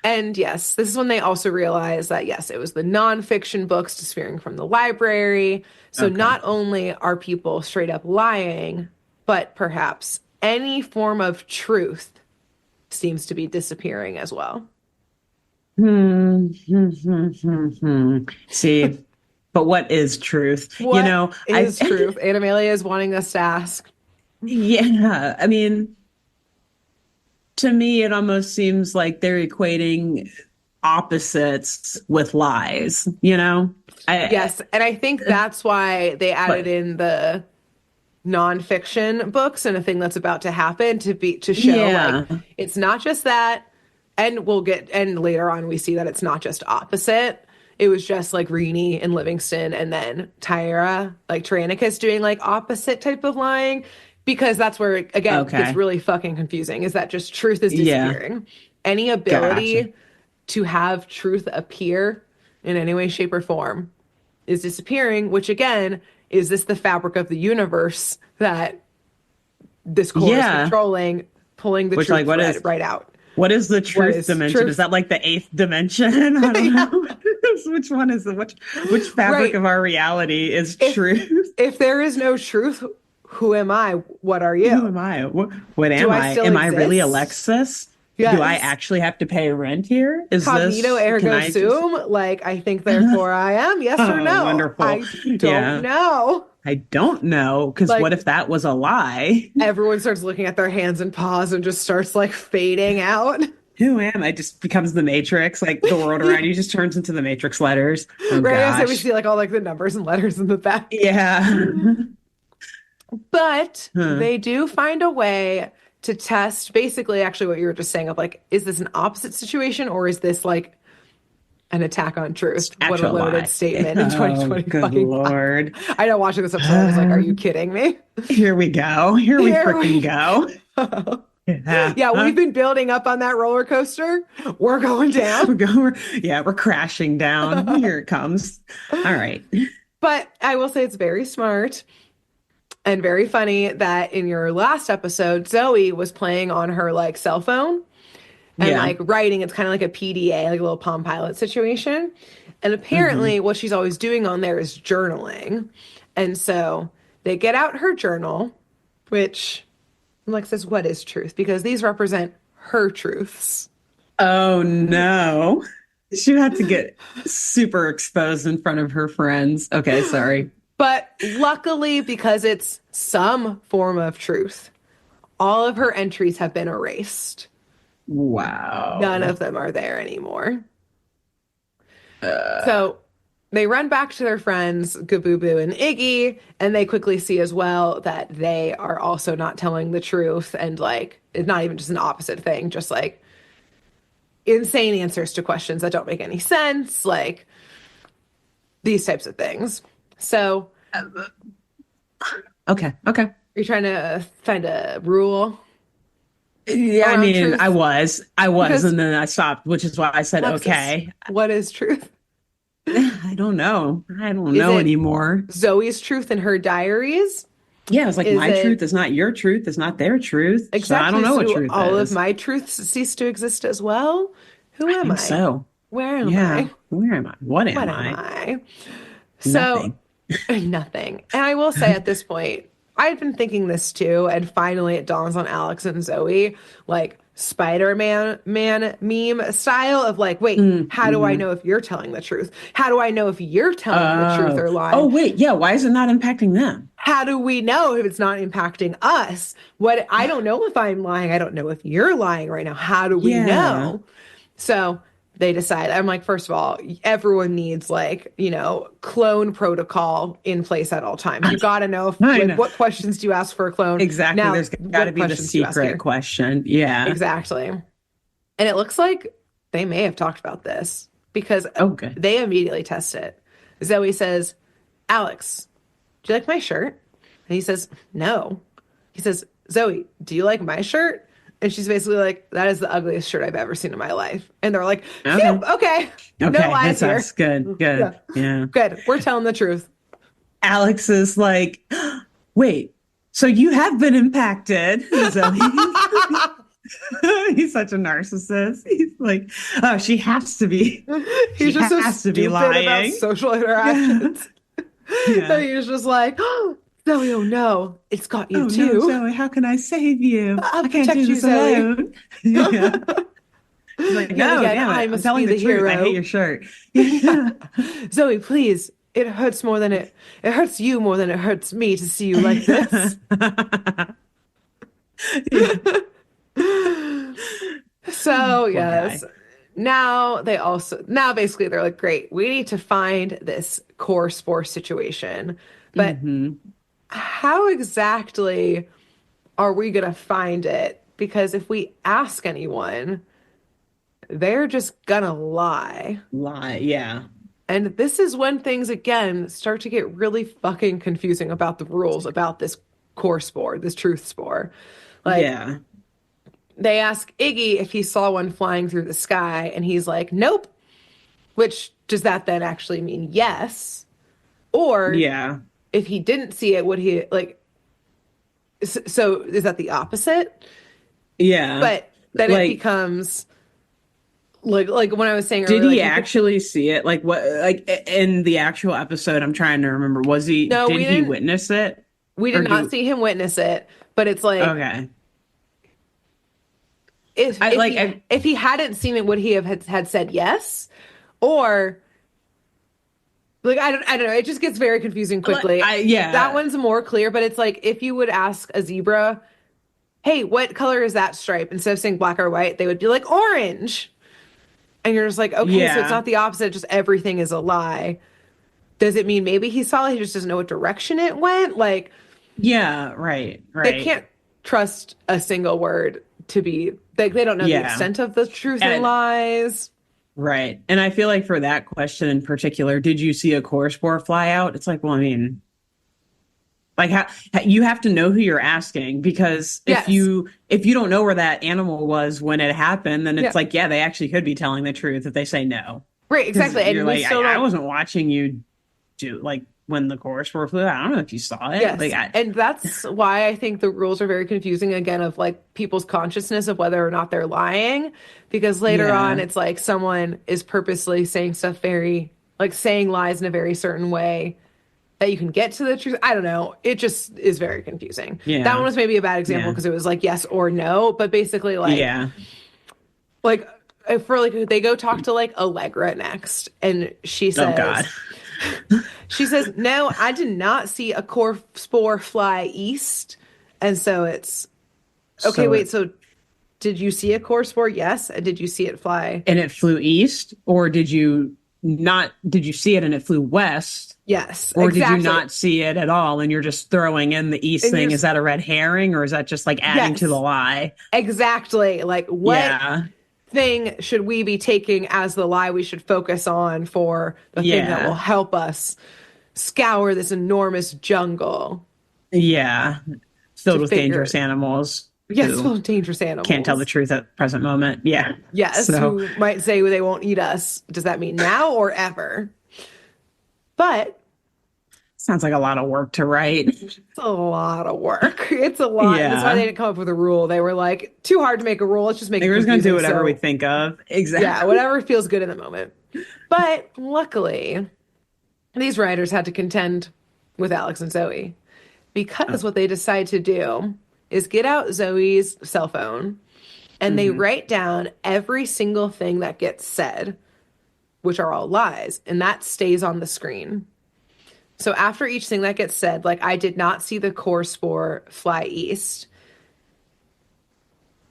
And yes, this is when they also realize that yes, it was the nonfiction books disappearing from the library. So Okay. not only are people straight up lying, but perhaps any form of truth seems to be disappearing as well. See, but what is truth? What I, is truth? Animalia is wanting us to ask. yeah, I mean, to me, it almost seems like they're equating opposites with lies, you know? I, Yes, and I think that's why they added but in the nonfiction books and a thing that's about to happen to show like yeah, it's not just that, and later on we see that it's not just opposite. It was just like Rini and Livingston and then Tyra, like Tyrannicus doing like opposite type of lying because that's where it, again, gets okay. really fucking confusing is that just truth is Yeah, disappearing. Any gotcha. ability to have truth appear in any way, shape, or form is disappearing, which again, is this the fabric of the universe that this core is Yeah. controlling, pulling the Which, like, truth right out? what is the What truth is dimension? Is truth? that like the eighth dimension? I don't Yeah, know. Which one is which fabric right. of our reality is If truth? if there is no truth, who am I? What are you? Who am I? What Do am I I? still Am I really exist? Alexis? Do I Yes. actually have to pay rent here? Cognito Can ergo I just sum, like I think therefore I am, yes or Oh, no? wonderful. I don't Yeah. know. I don't know, because what Like if that was a lie? everyone starts looking at their hands and paws and just starts like fading out. Who am I? Just becomes the Matrix. Like the world around you just turns into the Matrix letters. Oh Right? I said we gosh. see like all like the numbers and letters in the back. Yeah. But Huh. they do find a way to test basically actually what you were just saying of like, is this an opposite situation or is this like an attack on truth? What a Actual loaded lie. statement in Oh, 2020 good fucking five. Lord. I know watching this episode, I was like, are you kidding me? Here we go. Here we Here freaking we go. go. Yeah. Yeah, we've been building up on that roller coaster. We're going down. We're crashing down. Here it comes. All right. But I will say it's very smart and very funny that in your last episode, Zoe was playing on her like cell phone and Yeah. like writing. It's kind of like a PDA, like a little Palm Pilot situation. And Hmm. apparently, what she's always doing on there is journaling. And so they get out her journal, which Lex says, what is truth? Because these represent her truths. Oh no. She had to get super exposed in front of her friends. Okay, sorry. But luckily, because it's some form of truth, all of her entries have been erased. None Wow. of them are there anymore. Uh, So they run back to their friends, Gabubu and Iggy, and they quickly see as well that they are also not telling the truth. And like, it's not even just an opposite thing, just like insane answers to questions that don't make any sense, like these types of things. So okay, okay. you're trying to find a rule Yeah, I around mean, truth I was, because and then I stopped, which is why I said Lexus, okay. what is truth? don't know. I don't Is know it anymore. Zoe's truth in her diaries? Yeah, it's like Is my truth it is not your truth. It's not their truth. So I don't exactly, know so what do truth all of is. my truths cease to exist as well? Who I am think I? so. Where am Yeah. I? Where am I? What What am am I? I? So, Nothing. nothing. And I will say at this point, I've been thinking this too, and finally it dawns on Alex and Zoe, like Spider-Man meme style of like, wait, how do I Mm-hmm. know if you're telling the truth? How do I know if you're telling the truth or Oh, lying? wait. Yeah. Why is it not impacting them? How do we know if it's not impacting us? What I don't know if I'm lying. I don't know if you're lying right now. How do we Yeah. know? So they decide. I'm like, first of all, everyone needs like, clone protocol in place at all times. You got to know if, I like, know. what questions do you ask for a clone? Exactly. Now, There's got to what be the questions do you ask secret here? question. Yeah. Exactly. And it looks like they may have talked about this because Oh, good. they immediately test it. Zoe says, Alex, do you like my shirt? And he says, no. He says, Zoe, do you like my shirt? And she's basically like, that is the ugliest shirt I've ever seen in my life. And they're like, phew, Okay. okay, no Okay. lies It's here. us. Good. Yeah, Good. Yeah. good. We're telling the truth. Alex is like, wait, so you have been impacted. Zoe. He's such a narcissist. He's like, oh, she has to be. He's She just so has to be stupid about lying. social Yeah. interactions. Yeah. And he's just like, oh, Zoe, oh no, it's got you Oh no, too. Zoe, how can I save you? I'll I can't protect do you, this Zoe. alone. Yeah. He's like, Yet no, again, damn I it. I'm must telling be the the truth. I hate hero. your shirt. Yeah. Yeah. Zoe, please. It hurts more than it hurts you more than it hurts me to see you like Yeah. this. Yeah. So, Poor yes. guy. Now basically they're like, great, we need to find this core spore situation. But Hmm. how exactly are we going to find it? Because if we ask anyone, they're just gonna lie. Lie. Yeah. And this is when things again start to get really fucking confusing about the rules about this core spore, this truth spore. Like, Yeah. they ask Iggy if he saw one flying through the sky, and he's like, nope. Which does that then actually mean yes? Or Yeah. if he didn't see it, would he like, so is that the opposite? Yeah. But then it Like, becomes like when I was saying did earlier, he like you could actually see it? Like what, like in the actual episode, I'm trying to remember. no, Did he witness it? we did Or not do, see him witness it, but it's like okay. if I if like, he if he hadn't seen it, would he have had said yes? Or like I don't know, it just gets very confusing quickly. That yeah. one's more clear, but it's like if you would ask a zebra, "Hey, what color is that stripe?" instead of saying black or white, they would be like orange. And you're just like, "Okay, so it's Yeah. not the opposite, just everything is a lie." Does it mean maybe he saw it, he just doesn't know what direction it went? Like Yeah. Right. they Right. can't trust a single word to be like they don't know the Yeah. extent of the truth and And lies. right. And I feel like for that question in particular, did you see a core spore fly out? It's like, well, I mean, like you have to know who you're asking because Yes. if you don't know where that animal was when it happened, then Yeah. it's like, yeah, they actually could be telling the truth if they say no. Right, Because exactly. you're And we like, still I don't. wasn't watching you do like when the core spore flew out. I don't know if you saw it. Like Yes. And that's why I think the rules are very confusing again of like people's consciousness of whether or not they're lying. Because later on, yeah. it's like someone is purposely saying stuff very, like saying lies in a very certain way that you can get to the truth. I don't know. It just is very confusing. That one Yeah. was maybe a bad example Yeah. because it was like yes or no. But basically, Yeah. like, for like, they go talk to like Allegra next. And Oh God. she says, no, I did not see a core spore fly east. And so it's okay. So Wait, so did you see a core spore? Yes. And did you see it fly? and it flew east, or did you see it and it flew west? Yes, Or did you exactly. not see it at all and you're just throwing in the east And you're thing? Is that a red herring or is that just like adding to the yes, lie? exactly. Like, what Yeah. thing should we be taking as the lie we should focus on for the thing that will Yeah. help us scour this enormous jungle Yeah. to Filled with dangerous figure, animals yes, who full of dangerous can't tell the animals. truth at the present moment. Yeah. Yes, So, who might say they won't eat us. Does that mean now or ever? But Sounds like a lot of work to write. it's a lot of work. It's a lot. That's why they Yeah. didn't come up with a rule. They were like, too hard to make a rule. Let's just make Like it we're just gonna do confusing. whatever we So, think of. yeah, Exactly. whatever feels good in the moment. But luckily, these writers had to contend with Alex and Zoe because what they decide to do is get out Zoe's cell phone and they Hmm. write down every single thing that gets said, which are all lies, and that stays on the screen. So after each thing that gets said, like I did not see the core spore fly east.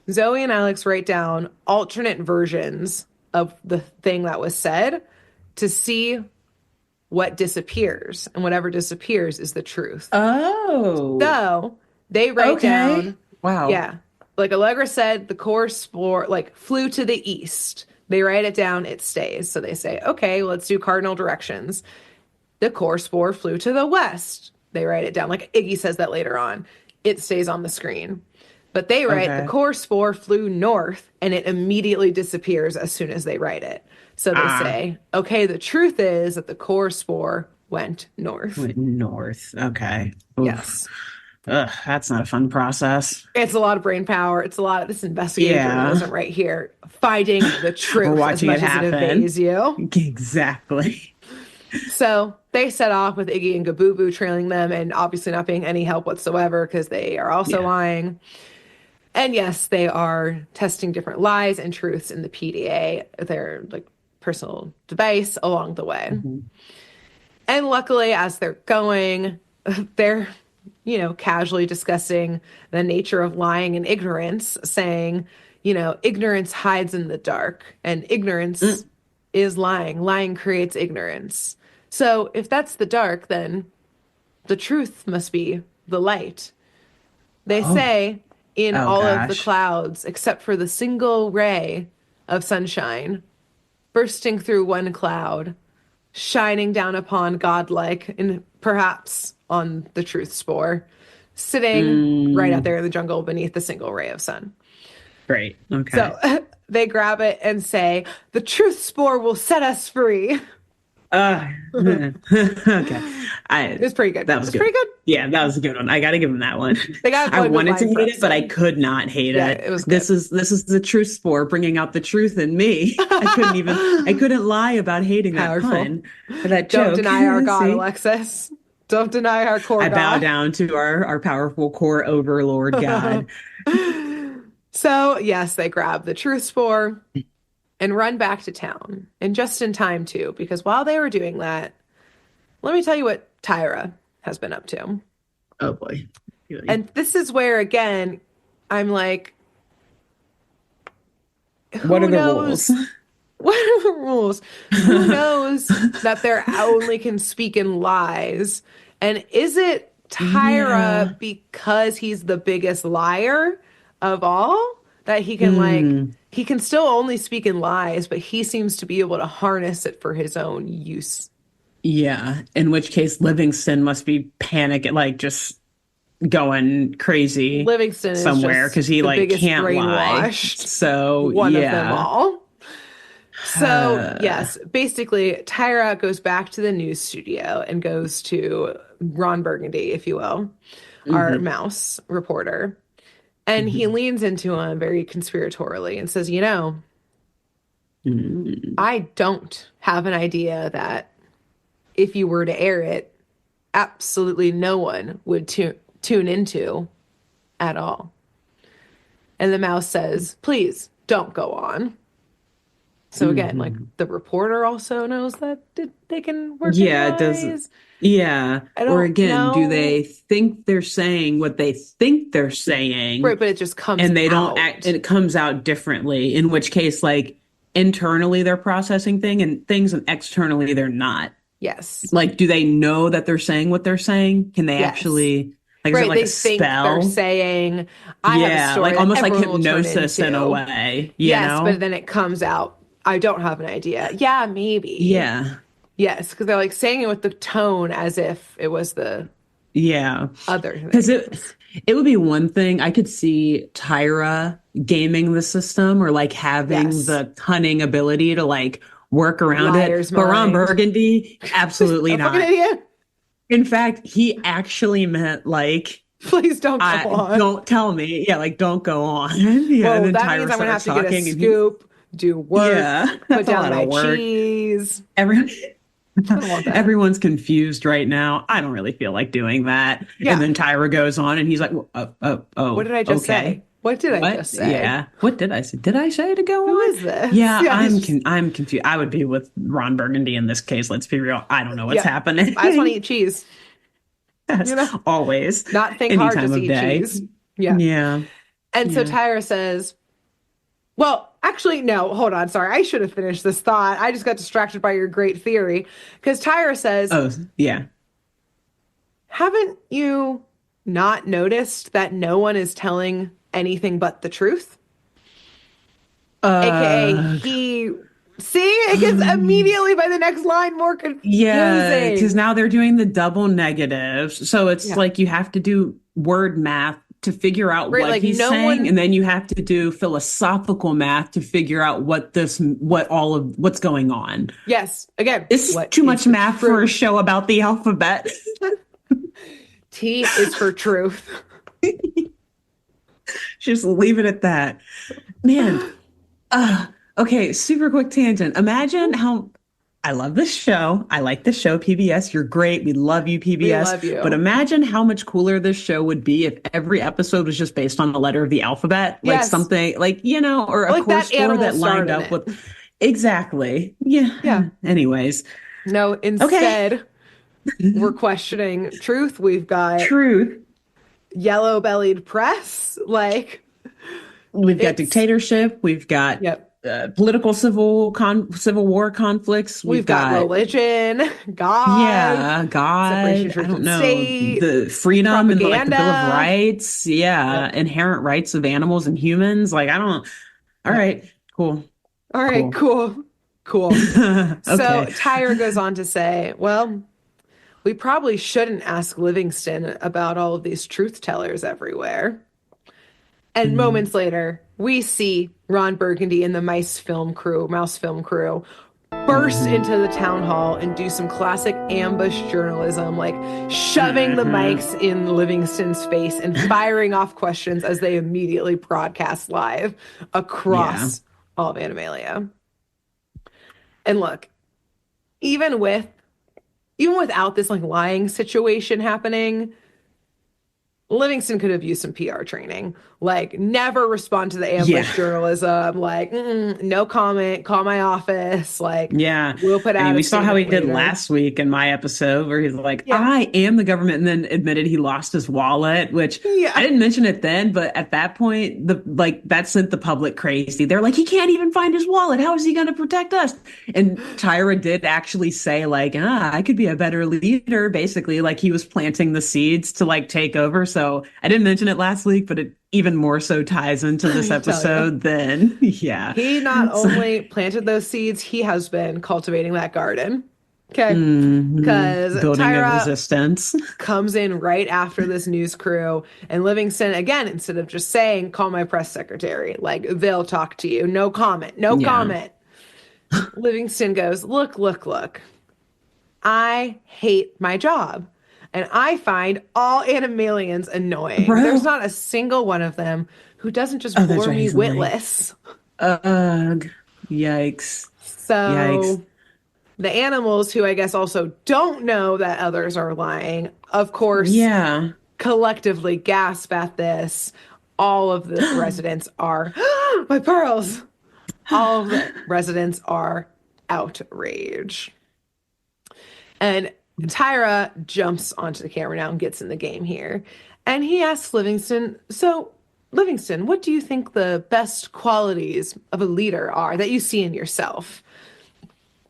Zoe and Alex write down alternate versions of the thing that was said to see what disappears. And whatever disappears is the truth. Oh, So they write okay. down, Wow. yeah, like Allegra said, the core spore like flew to the east. They write it down, it stays. So they say, okay, well, let's do cardinal directions. The core spore flew to the west. They write it down. Like Iggy says that later on. It stays on the screen. But they write the Okay. core spore flew north and it immediately disappears as soon as they write it. So they Ah, say, okay, the truth is that the core spore went north. went north. Okay. Oof. Yes. Ugh, that's not a fun process. It's a lot of brain power. It's a lot of this investigative Yeah. journalism right here, finding the We're truth as watching it much as it happen. evades you. Exactly. So they set off with Iggy and Gabubu trailing them and obviously not being any help whatsoever because they are also Yeah. lying. And yes, they are testing different lies and truths in the PDA, their like personal device along the way. Mhm. And luckily, as they're going, they're, casually discussing the nature of lying and ignorance, saying, ignorance hides in the dark and ignorance Mm. is lying. Lying creates ignorance. So if that's the dark, then the truth must be the light. They Oh. say in Oh all of the gosh. clouds, except for the single ray of sunshine bursting through one cloud, shining down upon godlike and perhaps on the truth spore, sitting right out Mm, there in the jungle beneath the single ray of sun. great. Okay. So they grab it and say, the truth spore will set us free. Okay. I It's pretty good. that was It's pretty good. good. Yeah, that was a good one. I got to give him that one. They got I one good wanted to line per hate it, but I episode. could not hate Yeah, it. it was This good. is this is the truth spore bringing out the truth in me. I couldn't lie about hating that Powerful. pun or that Don't joke. deny our God, See? Alexis. Don't deny our core I bow God. down to our powerful core overlord God. So, yes, they grab the truth spore and run back to town. And just in time, too, because while they were doing that, let me tell you what Tyra has been up to. Oh boy. Really? And this is where, again, I'm like, What are who the rules? knows? What are the rules? Who knows that they only can speak in lies? And is it Yeah. Tyra because he's the biggest liar of all that he can Mm, he can still only speak in lies, but he seems to be able to harness it for his own use. yeah. In which case Livingston must be panicking, like just going crazy Livingston is somewhere just because he the like biggest can't lie. brainwashed So one of them yeah. all. So, Uh, yes, basically, Tyra goes back to the news studio and goes to Ron Burgundy, if you will, our mhm, mouse reporter. And he mhm, leans into him very conspiratorially and says, mhm. I don't have an idea that if you were to air it, absolutely no one would tune into at all. And the mouse says, please don't go on. So again, like Mhm. the reporter also knows that they can work in Yeah, it doesn't. lies. Yeah. I Or don't again, do they know. think they're saying what they think they're saying Right, but it just comes and they don't act out. and it comes out differently, in which case, like internally they're processing things and externally they're not. Yes. Like, do they know that they're saying what they're saying? Can they Yes. actually, like, is it Right, like a they think they're spell? saying, I have a Yeah, story like that almost like everyone will turn hypnosis in a into. way, you Yes, but know? then it comes out, I don't have an idea. Yeah, maybe. Yeah, Yes, because they're like saying it with the tone as if it was the yeah. other Because things. it would be one thing I could see Tyra gaming the system or like having Yes. the cunning ability to like work around it. Liar's But Ron mind. Burgundy, absolutely A fucking not. idiot. In fact, he actually meant like, Please don't go I on. don't tell me. Yeah, like don't go on. Yeah, and Well, then that means Tyra I'm gonna have starts to get a talking, and he's scoop, do work, yeah, put that's a down lot my of work. cheese. Every I don't want that. everyone's confused right now. I don't really feel like doing that. And Yeah. then Tyra goes on, and he's like, What oh, did I just okay. say? What did I What? just say? Yeah. What did I say? Did I say to go Who on? is this? Yeah, Yeah, he's just, I'm confused. I would be with Ron Burgundy in this case. Let's be real. I don't know what's yeah. I just want to happening. eat cheese, Yes, you know? always, Not think any hard, time just of eat day. cheese. Yeah. Yeah, And so yeah. Tyra says, well, actually, no, hold on. Sorry. I should have finished this thought. I just got distracted by your great theory. Because Tyra says, Oh, yeah. haven't you not noticed that no one is telling anything but the truth? AKA, Uh, he. See, it gets immediately by the next line more yeah, because confusing. now they're doing the double negatives. So it's Yeah. like you have to do word math to figure out Right. what Like, he's no saying, and one. then you have to do philosophical math to figure out what's going on. Yes. Again, It's what too is much the math for a truth? show about the alphabet. T is for truth. Just leave it at that. Man, okay, super quick tangent. Imagine how I love this show. I like this show, PBS. You're great. We love you, We PBS. love But you. imagine how much cooler this show would be if every episode was just based on a letter of the alphabet, like Yes. something like, or a Like core that store animal that lined starred in up it. with. Exactly. Yeah. Yeah. Anyways, No, okay. instead, we're questioning truth. We've got Truth. yellow bellied press. Like, We've got it's, dictatorship. We've got yep. political civil war conflicts. We've We've got got religion, God, yeah, separation God. of I church don't and know state, the freedom and like the Bill of propaganda. Rights. Yeah, Yep. inherent rights of animals and humans. Like I don't. All Yep. right, cool, All right, cool. cool. Cool. So Okay. Tyra goes on to say, well, we probably shouldn't ask Livingston about all of these truth tellers everywhere. And Mm, moments later, we see Ron Burgundy and the Mouse Film Crew, burst mhm, into the town hall and do some classic ambush journalism, like shoving the mhm. mics in Livingston's face and firing off questions as they immediately broadcast live Yeah. across all of Animalia. And look, even with even without this like lying situation happening, Livingston could have used some PR training. Like, never respond to the Yeah. ambush journalism. Like, no comment, call my office. Like, Yeah. we'll put I mean, out a we saw how he statement did later. last week in my episode where he's like, Yeah. I am the government, and then admitted he lost his wallet, which I Yeah. didn't mention it then, but at that point, that sent the public crazy. They're like, he can't even find his wallet. How is he going to protect us? And Tyra did actually say, like, I could be a better leader, basically, like he was planting the seeds to like take over. So I didn't mention it last week, but it even more so ties into this I tell you. episode than yeah. He not So, only planted those seeds, he has been cultivating that garden. Okay. Because building a Tyra resistance. comes in right after this news crew, and Livingston, again, instead of just saying, call my press secretary, like, they'll talk to you. No comment. No Yeah. comment. Livingston goes, look, look, look. I hate my job. And I find all Animalians annoying. There's Bro. not a single one of them who doesn't just Oh, that's bore right. me He's lying. witless. Ugh. Yikes. Yikes. So the animals, who I guess also don't know that others are lying, of course, Yeah. collectively gasp at this. All of the residents are, my pearls! All of the residents are outraged. And Tyra jumps onto the camera now and gets in the game here. And he asks Livingston, so, Livingston, what do you think the best qualities of a leader are that you see in yourself?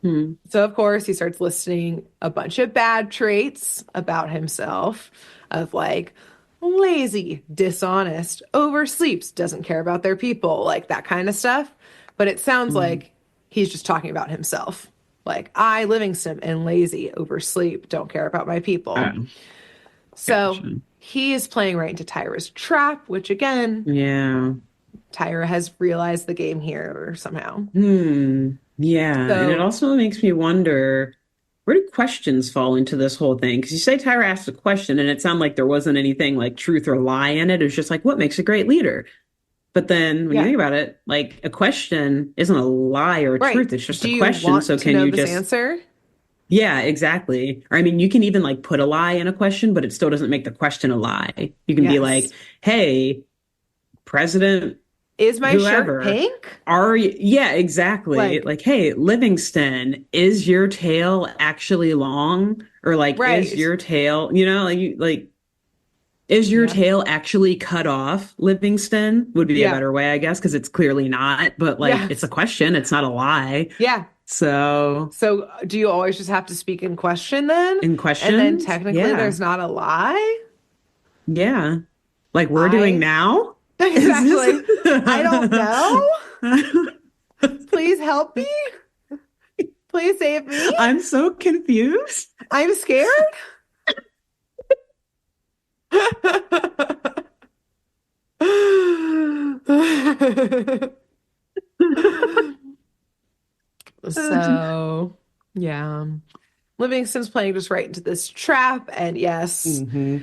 Hmm. So, of course, he starts listing a bunch of bad traits about himself of like lazy, dishonest, oversleeps, doesn't care about their people, like that kind of stuff. But it sounds Hmm. like he's just talking about himself. Like, I, Livingston, am lazy, oversleep, don't care about my people. Oh, So gotcha. he is playing right into Tyra's trap, which again, Yeah. Tyra has realized the game here somehow. Yeah. And it So, also makes me wonder, where do questions fall into this whole thing? Because you say Tyra asked a question and it sounded like there wasn't anything like truth or lie in it. It was just like, what makes a great leader? But then when you yeah, think about it, like a question isn't a lie or a right. truth. It's just Do a you question. So want to can know you this just, answer? yeah, exactly. Or I mean, you can even like put a lie in a question, but it still doesn't make the question a lie. You can be like, Yes. hey, President Is my shirt whoever, pink? are you, yeah, exactly. Like, Like, hey, Livingston, is your tail actually long? Or like, is right. your tail, like you like is your Yeah. tail actually cut off, Livingston? Would be a Yeah. better way, I guess, because it's clearly not, but like Yeah. it's a question, it's not a lie. Yeah. So, So do you always just have to speak in question then? in And then questions, technically yeah. there's not a lie? Yeah. Like we're doing I now? Is this exactly. I don't know. Please help me. Please save me. I'm so confused. I'm scared. So, yeah. Livingston's playing just right into this trap. And yes, Hmm.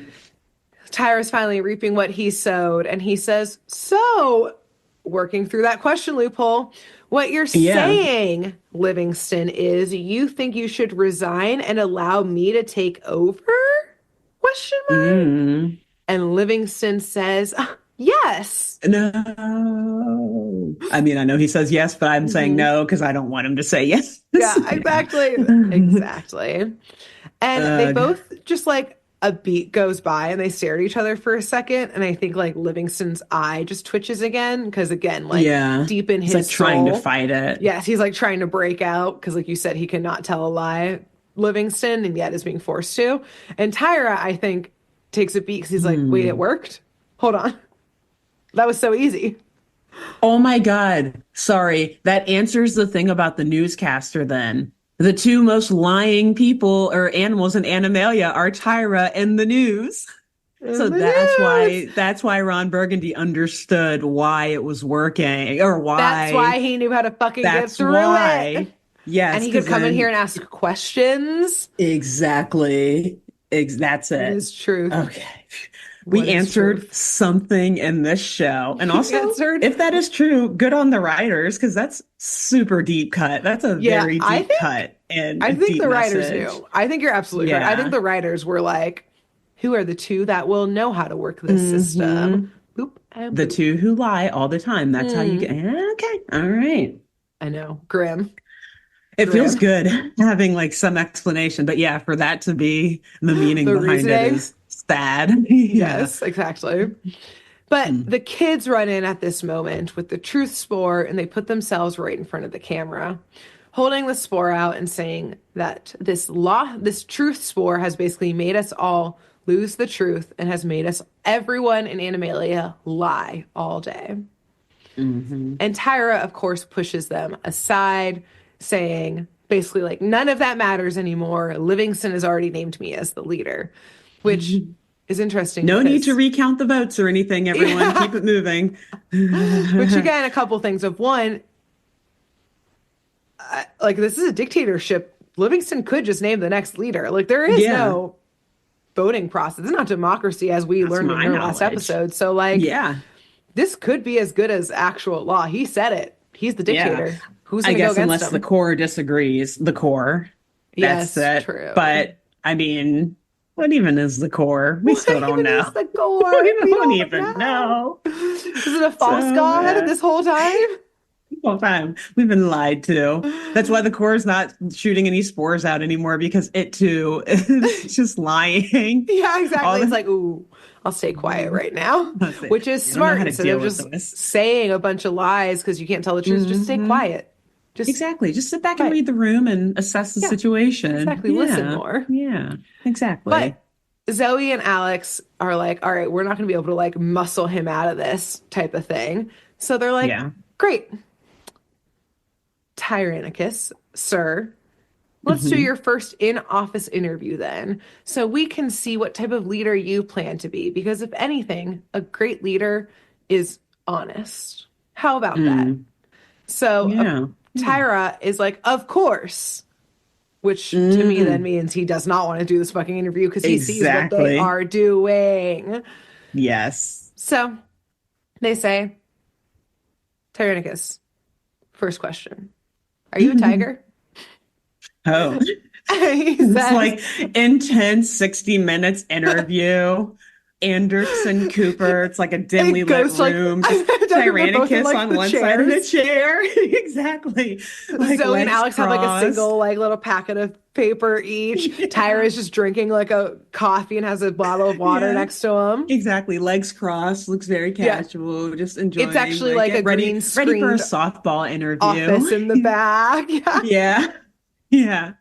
Tyra's finally reaping what he sowed. And he says, so, working through that question loophole, what you're Yeah. saying, Livingston, is you think you should resign and allow me to take over? Question mark. Mm. And Livingston says, yes. No. I mean, I know he says yes, but I'm saying Hmm. no because I don't want him to say yes. Yeah, Yeah. exactly. Exactly. And they Ugh. both just like a beat goes by and they stare at each other for a second. And I think like Livingston's eye just twitches again because, again, like Yeah. deep in He's like his trying to soul, fight it. yes, he's like trying to break out because, like you said, he cannot tell a lie, Livingston, and yet is being forced to. And Tyra, I think, takes a beat because he's like, wait, it Hmm. worked? Hold on. That was so easy. Oh my God. Sorry. That answers the thing about the newscaster then. The two most lying people or animals in Animalia are Tyra and the news. So In the news. that's why Ron Burgundy understood why it was working or That's why why he knew how to fucking get that's through it. why. And Yes, he could because come in here then and ask questions. exactly. That's What it. is truth? Okay. What We is answered truth? something in this show. And You also, answered. if that is true, good on the writers, because that's super deep cut. That's a Yeah, very deep cut and a I think deep the writers message. knew. I think you're absolutely correct. I think Yeah. the writers were like, who are the two that will know how to work this system? Hmm. Boop and The boop. two who lie all the time. That's how you get. Mm, Okay. All right. I know. Grim. It feels Grim. good having like some explanation, but yeah, for that to be the meaning The behind it reasoning. is sad. Yeah. Yes, exactly. But Hmm. the kids run in at this moment with the truth spore and they put themselves right in front of the camera, holding the spore out and saying that this truth spore has basically made us all lose the truth and has made us, everyone in Animalia, lie all day. Hmm. And Tyra, of course, pushes them aside, saying basically, like, none of that matters anymore. Livingston has already named me as the leader, which is interesting No need to because, recount the votes or anything, everyone. yeah, Keep it moving. which again, a couple things of one, like, this is a dictatorship. Livingston could just name the next leader. Like, there is Yeah, no voting process. It's not democracy as we that's learned in my your last knowledge. episode. So, like, Yeah, this could be as good as actual law. He said it. He's the yeah. dictator. Who's I going to go guess against unless the him? core disagrees, the core, that's Yes, it. true. But I mean, what even is the core? We What still don't even know. is the gore? We We don't don't even know. know. Is it a false So, god this whole time? whole time we've been lied to. That's why the core is not shooting any spores out anymore because it too is just lying. Yeah, All exactly. It's the like, ooh, I'll stay quiet right now, That's it. which is We don't know smart. how to Instead deal of with just this. saying a bunch of lies because you can't tell the truth, just stay Hmm. quiet. Just Exactly. Just sit back and quiet. read the room and assess the Yeah, situation. exactly. Listen Yeah. more. Yeah. But Exactly. Zoe and Alex are like, all right, we're not going to be able to like muscle him out of this type of thing. So they're like, Yeah. great, Tyrannicus, sir. Let's do Hmm. your first in office interview then, so we can see what type of leader you plan to be. Because if anything, a great leader is honest. How about that? Mm. So Yeah. Yeah. Tyra is like, of course, which to me then Mm. means he does not want to do this fucking interview because he sees what they Exactly. are doing. Yes. So they say, Tyrannicus, first question, are you a tiger? Oh, He it's says, like intense 60 minutes interview. Anderson Cooper. It's like a dimly it lit goes to like, room, just I Tucker, they're both in Tyrannicus like on the one side of the chairs. chair. Exactly. Like Zoe and legs Alex have like a crossed. single like little packet of paper each. Tyra Yeah. is just drinking like a coffee and has a bottle of water Yeah. next to him. Exactly. Legs crossed, looks very Yeah. casual, just It's enjoying, actually like like a get green ready for a screened softball interview. office in the back. Yeah. Yeah. Yeah.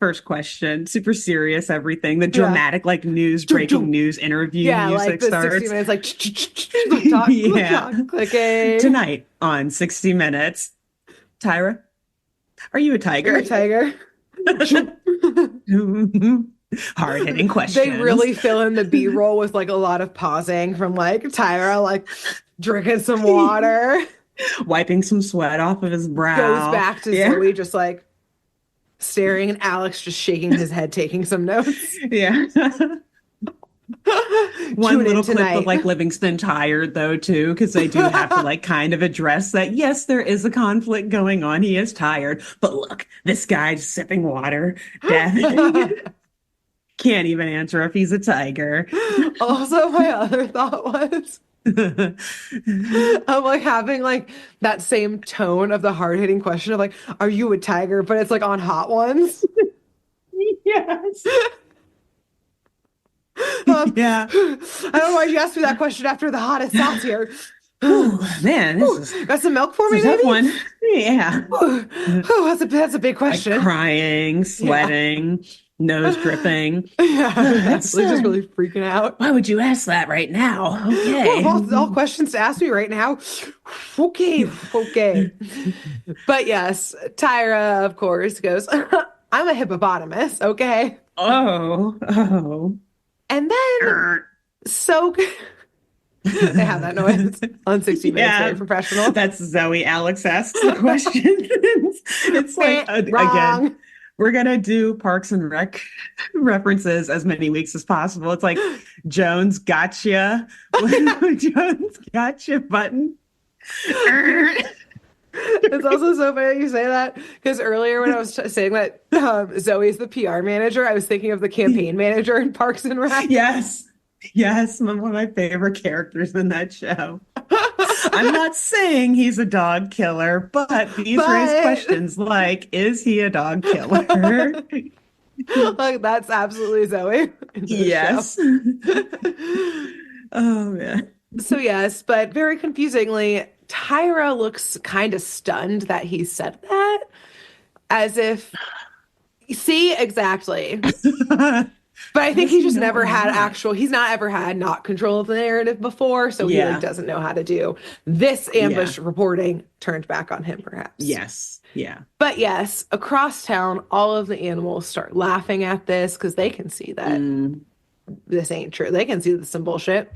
First question, super serious, everything. The Yeah. dramatic, like news, Dun, breaking dun. news interview Yeah, like music the 60 starts. minutes, like Yeah. talk, clicking. Tonight on 60 Minutes, Tyra, are you a Are you tiger? a tiger? Hard-hitting They questions. really fill in the B-roll with like a lot of pausing from like Tyra, like drinking some water. Wiping some sweat off of his Goes brow. back to Yeah. Zoe, just like staring, and Alex just shaking his head, taking some notes. Yeah. Tune One in little clip of tonight. like Livingston tired though too, because they do have to like kind of address that. Yes, there is a conflict going on. He is tired, but look, this guy's sipping water, death. Can't even answer if he's a tiger. Also, my other thought was I'm like having like that same tone of the hard-hitting question of like, are you a tiger? But it's like on Hot Ones. Yes. Yeah. I don't know why you asked me that question after the hottest sauce here. Oh man, Got some milk for this is me, a tough maybe? one. Yeah. That's a big Like question. crying, Yeah. sweating, nose dripping. Yeah, That's absolutely just really freaking out. why would you ask that right now? Well, of Okay. all questions to ask me right now. Okay, okay. But yes, Tyra, of course, goes, I'm a hippopotamus, okay? Oh, oh. And then, so they have that noise on 60 Minutes, very Yeah, professional. that's Zoe. Alex asks the question. It's like, Meh, again, wrong. we're gonna do Parks and Rec references as many weeks as possible. It's like Jones gotcha. Jones gotcha button. It's also so funny that you say that because earlier when I was saying that Zoe's the PR manager, I was thinking of the campaign manager in Parks and Rec. Yes. Yes, one of my favorite characters in that show. I'm not saying he's a dog killer, but these raise But questions like, is he a dog killer? like that's absolutely Zoe in this show. Yes. Oh man. So yes, but very confusingly, Tyra looks kind of stunned that he said that, as if, see, exactly. But I How think does he he just know never or had not? he's not ever had not control of the narrative before, so he like Yeah. doesn't know how to do this Yeah. ambush reporting turned back on him perhaps. Yes. Yeah. But yes, across town, all of the animals start laughing at this because they can see that Mm, this ain't true. They can see this is some bullshit.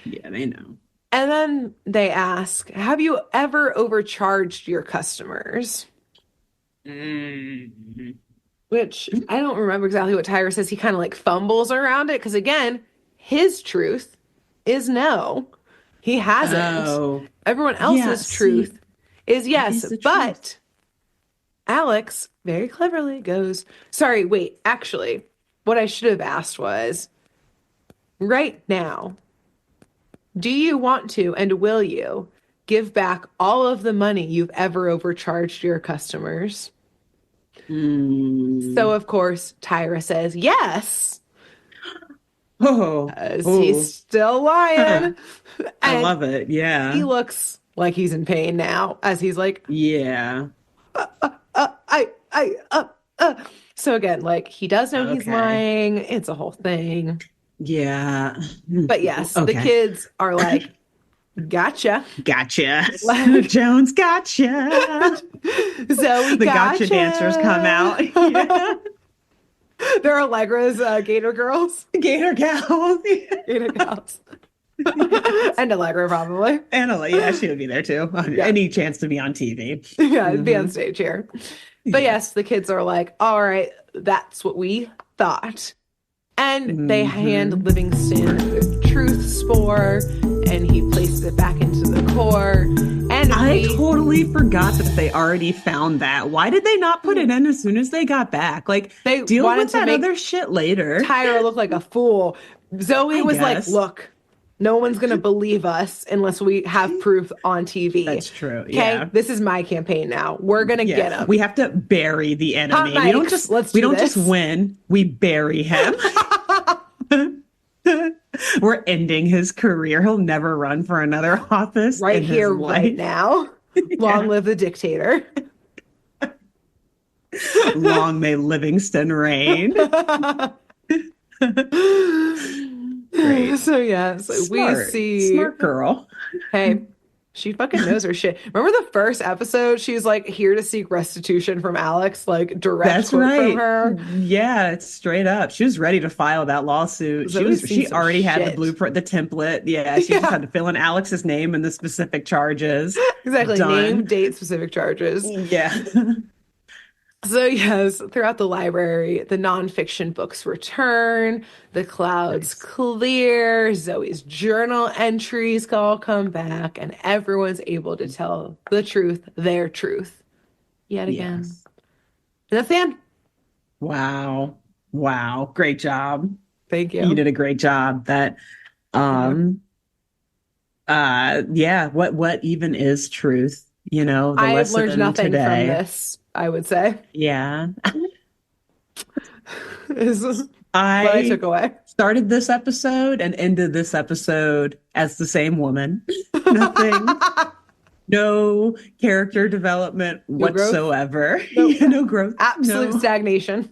yeah, they know. And then they ask, have you ever overcharged your customers? Mm. Which I don't remember exactly what Tyra says. He kind of like fumbles around it because, again, his truth is no, he hasn't. Oh, Everyone yeah. else's See, truth is that yes. is the truth. But Alex very cleverly goes, sorry, wait, actually, what I should have asked was right now, do you want to and will you give back all of the money you've ever overcharged your customers? So, Mm. of course, Tyra says yes, Oh, as he's oh, still huh. lying. I And love it. he Yeah. looks like he's in pain now, as he's like, Yeah. I, So again, like he does know he's Okay. lying. It's a whole thing. Yeah. But yes, the Okay. kids are like, gotcha. Gotcha. Like, Jones, gotcha. Zoe, The gotcha dancers come out. Yeah. gotcha. They're Allegra's Gator girls. Gator gals. Gator gals. Yes. And Allegra, probably. Yeah, she would be there too. Yeah. Any chance to be on TV. Yeah, it'd be on Hmm. stage here. But Yeah. yes, the kids are like, all right, that's what we thought. And they hand Hmm. Livingston the truth spore, and he places it back into the core. And I we totally forgot that they already found that. Why did they not put it in as soon as they got back? Like, they deal wanted with to that make other shit later. Tyra look like a fool. Zoe I was like, guess. look, no one's going to believe us unless we have proof on TV. That's true. Okay, Yeah. this is my campaign now. We're going to Yeah. get him. We have to bury the Hot enemy. mics, let's We do don't just this. win, we bury him. We're ending his career. He'll never run for another office Right in his here, right life. now. Long Yeah. live the dictator. Long may Livingston reign. Great. So yes, we Smart. see, Smart girl. hey, she fucking knows her shit. Remember the first episode? She's like here to seek restitution from Alex, like direct That's quote from right. her. Yeah, it's straight up. She was ready to file that lawsuit. Zoe's seen She some already had the shit. blueprint, the template. Yeah, she just Yeah, had to fill in Alex's name and the specific charges. exactly. Name, Done. date, specific charges. Yeah. So, yes, throughout the library, the nonfiction books return, the clouds Nice. clear, Zoe's journal entries all come back, and everyone's able to tell the truth, their truth, yet again. Yes. And that's the end. Wow. Wow. Great job. Thank You you. did a great job. That um yeah, what even is truth? The I've learned lesson nothing from today. this, I would say, Yeah. is what I I took away. started this episode and ended this episode as the same woman. Nothing, no character development No growth, whatsoever. no Yeah, no growth. absolute No. stagnation.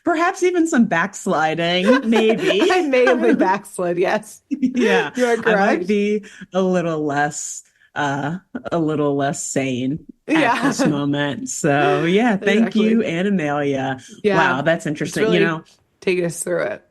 Perhaps even some backsliding, maybe. I may have backslid, yes. Yeah. You are I might correct. be a little less a little less sane at this Yeah, moment. So yeah, thank you, exactly. Animalia. Yeah, Wow, that's it's interesting. really taking us through it.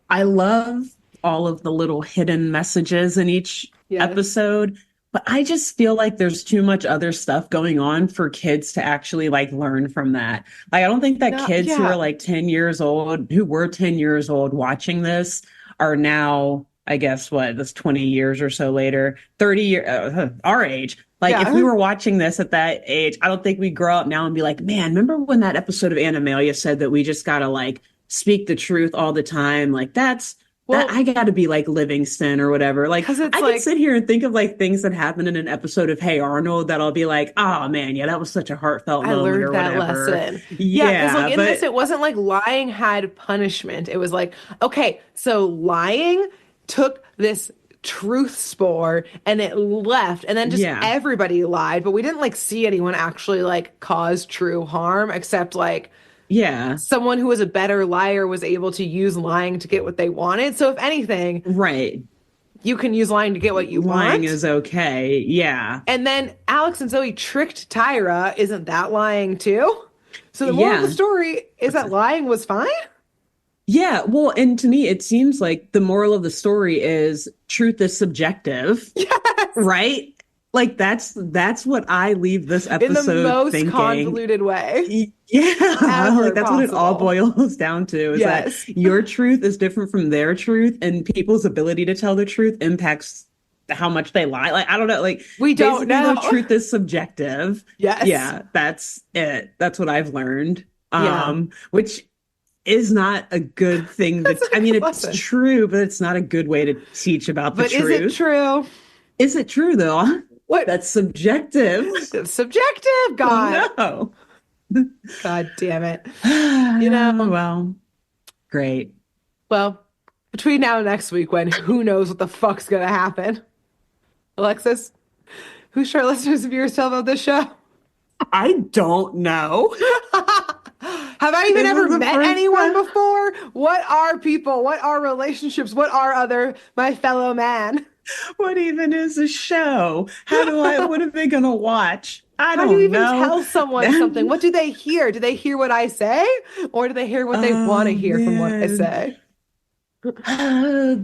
I love all of the little hidden messages in each Yes. episode, but I just feel like there's too much other stuff going on for kids to actually like learn from that. Like, I don't think that No, kids who are yeah. like 10 years old, who were 10 years old watching this, are now, I guess, what, that's 20 years or so later, 30 year, our age. Like, if we Yeah. were watching this at that age, I don't think we'd grow up now and be like, man, remember when that episode of Animalia said that we just gotta like speak the truth all the time? Like, that Well, I gotta be like Livingston or whatever. Like, because it's I could like, sit here and think of like things that happened in an episode of Hey Arnold that I'll be like, oh man, yeah, that was such a heartfelt I moment learned or that whatever. lesson. Yeah, because like Yeah, in this, but it wasn't like lying had punishment. It was like, okay, so lying took this truth spore and it left, and then just yeah, everybody lied, but we didn't like see anyone actually like cause true harm, except like yeah, someone who was a better liar was able to use lying to get what they wanted. So if anything, right. you can use lying to get what you Lying want. is okay. Yeah, And then Alex and Zoe tricked Tyra. Isn't that lying too? So the moral of the yeah. story is that lying was fine. Yeah, well, and to me, it seems like the moral of the story is truth is subjective, Yes. right? Like that's what I leave this In the episode most thinking. convoluted way Yeah, ever like that's what it all possible. boils down to is that Yes. your truth is different from their truth, and people's ability to tell the truth impacts how much they lie. Like, I don't know, like We don't basically know. the truth is subjective. Yes. Yeah, that's it. That's what I've learned. Yeah. Which is not a good thing That's I a mean, good it's lesson. true, but it's not a good way to teach about the But is it truth. true? Is it true though? What? That's subjective. It's subjective. God. Oh God damn it. You no. know, Well, great. well, between now and next week, when who knows what the fuck's gonna happen. Alexis, who should our listeners and viewers tell about this show? I don't know. Have I even This ever is the met first anyone time. before? What are people? What are relationships? What are other my fellow man? What even is a show? What are they gonna watch? I How do you don't even know. tell someone something? What do they hear? Do they hear what I say? Or do they hear what they want to Oh hear from what I man. say?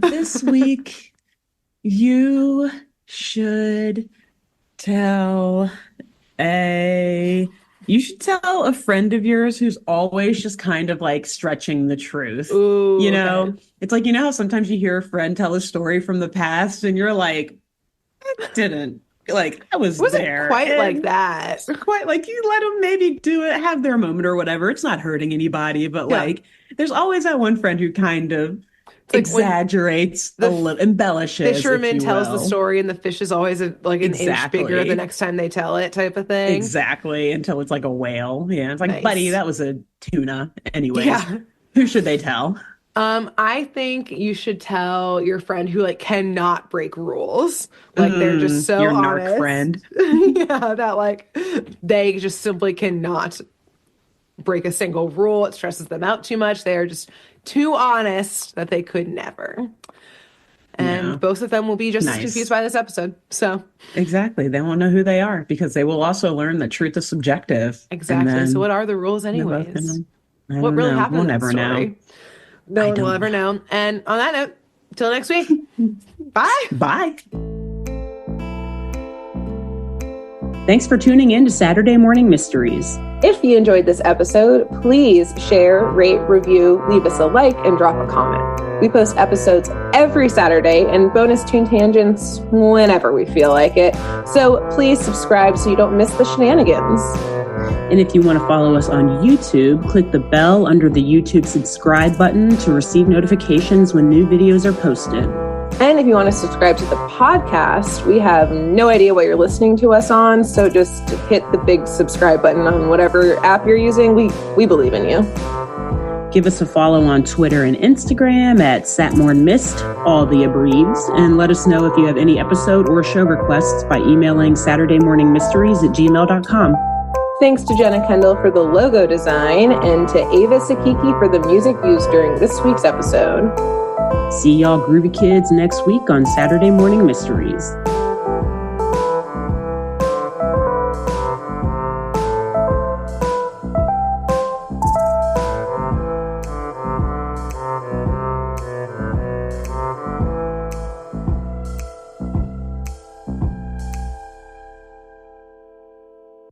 This week, you should tell you should tell a friend of yours who's always just kind of like stretching the truth. Ooh, okay. It's like, how sometimes you hear a friend tell a story from the past and you're like, I didn't. Like, I was Wasn't there. quite like that. Quite like you let them maybe do it, have their moment or whatever. It's not hurting anybody, but like, there's always that one friend who kind of exaggerates a little, embellishes. Fisherman tells the story, and the fish is always like an inch bigger the next time they tell it, type of thing. Exactly, until it's like a whale. Yeah, it's like, nice. Buddy, that was a tuna. Anyways, who should they tell? I think you should tell your friend who like cannot break rules. Like they're just so your honest. Narc friend. Yeah, that like they just simply cannot break a single rule. It stresses them out too much. They are just too honest that they could never. And both of them will be just as confused by this episode. So exactly. They won't know who they are because they will also learn that truth is subjective. Exactly. So what are the rules anyways? What really happened in that story? Know. No one will ever know. And on that note, till next week. Bye. Bye. Thanks for tuning in to Saturday Morning Mysteries. If you enjoyed this episode, please share, rate, review, leave us a like, and drop a comment. We post episodes every Saturday and bonus tune tangents whenever we feel like it. So please subscribe so you don't miss the shenanigans. And if you want to follow us on YouTube, click the bell under the YouTube subscribe button to receive notifications when new videos are posted. And if you want to subscribe to the podcast, we have no idea what you're listening to us on, so just hit the big subscribe button on whatever app you're using. We believe in you. Give us a follow on Twitter and Instagram at SatmornMist, all the abreves, and let us know if you have any episode or show requests by emailing SaturdayMorningMysteries@gmail.com. Thanks to Jenna Kendall for the logo design and to Ava Sakiki for the music used during this week's episode. See y'all groovy kids next week on Saturday Morning Mysteries.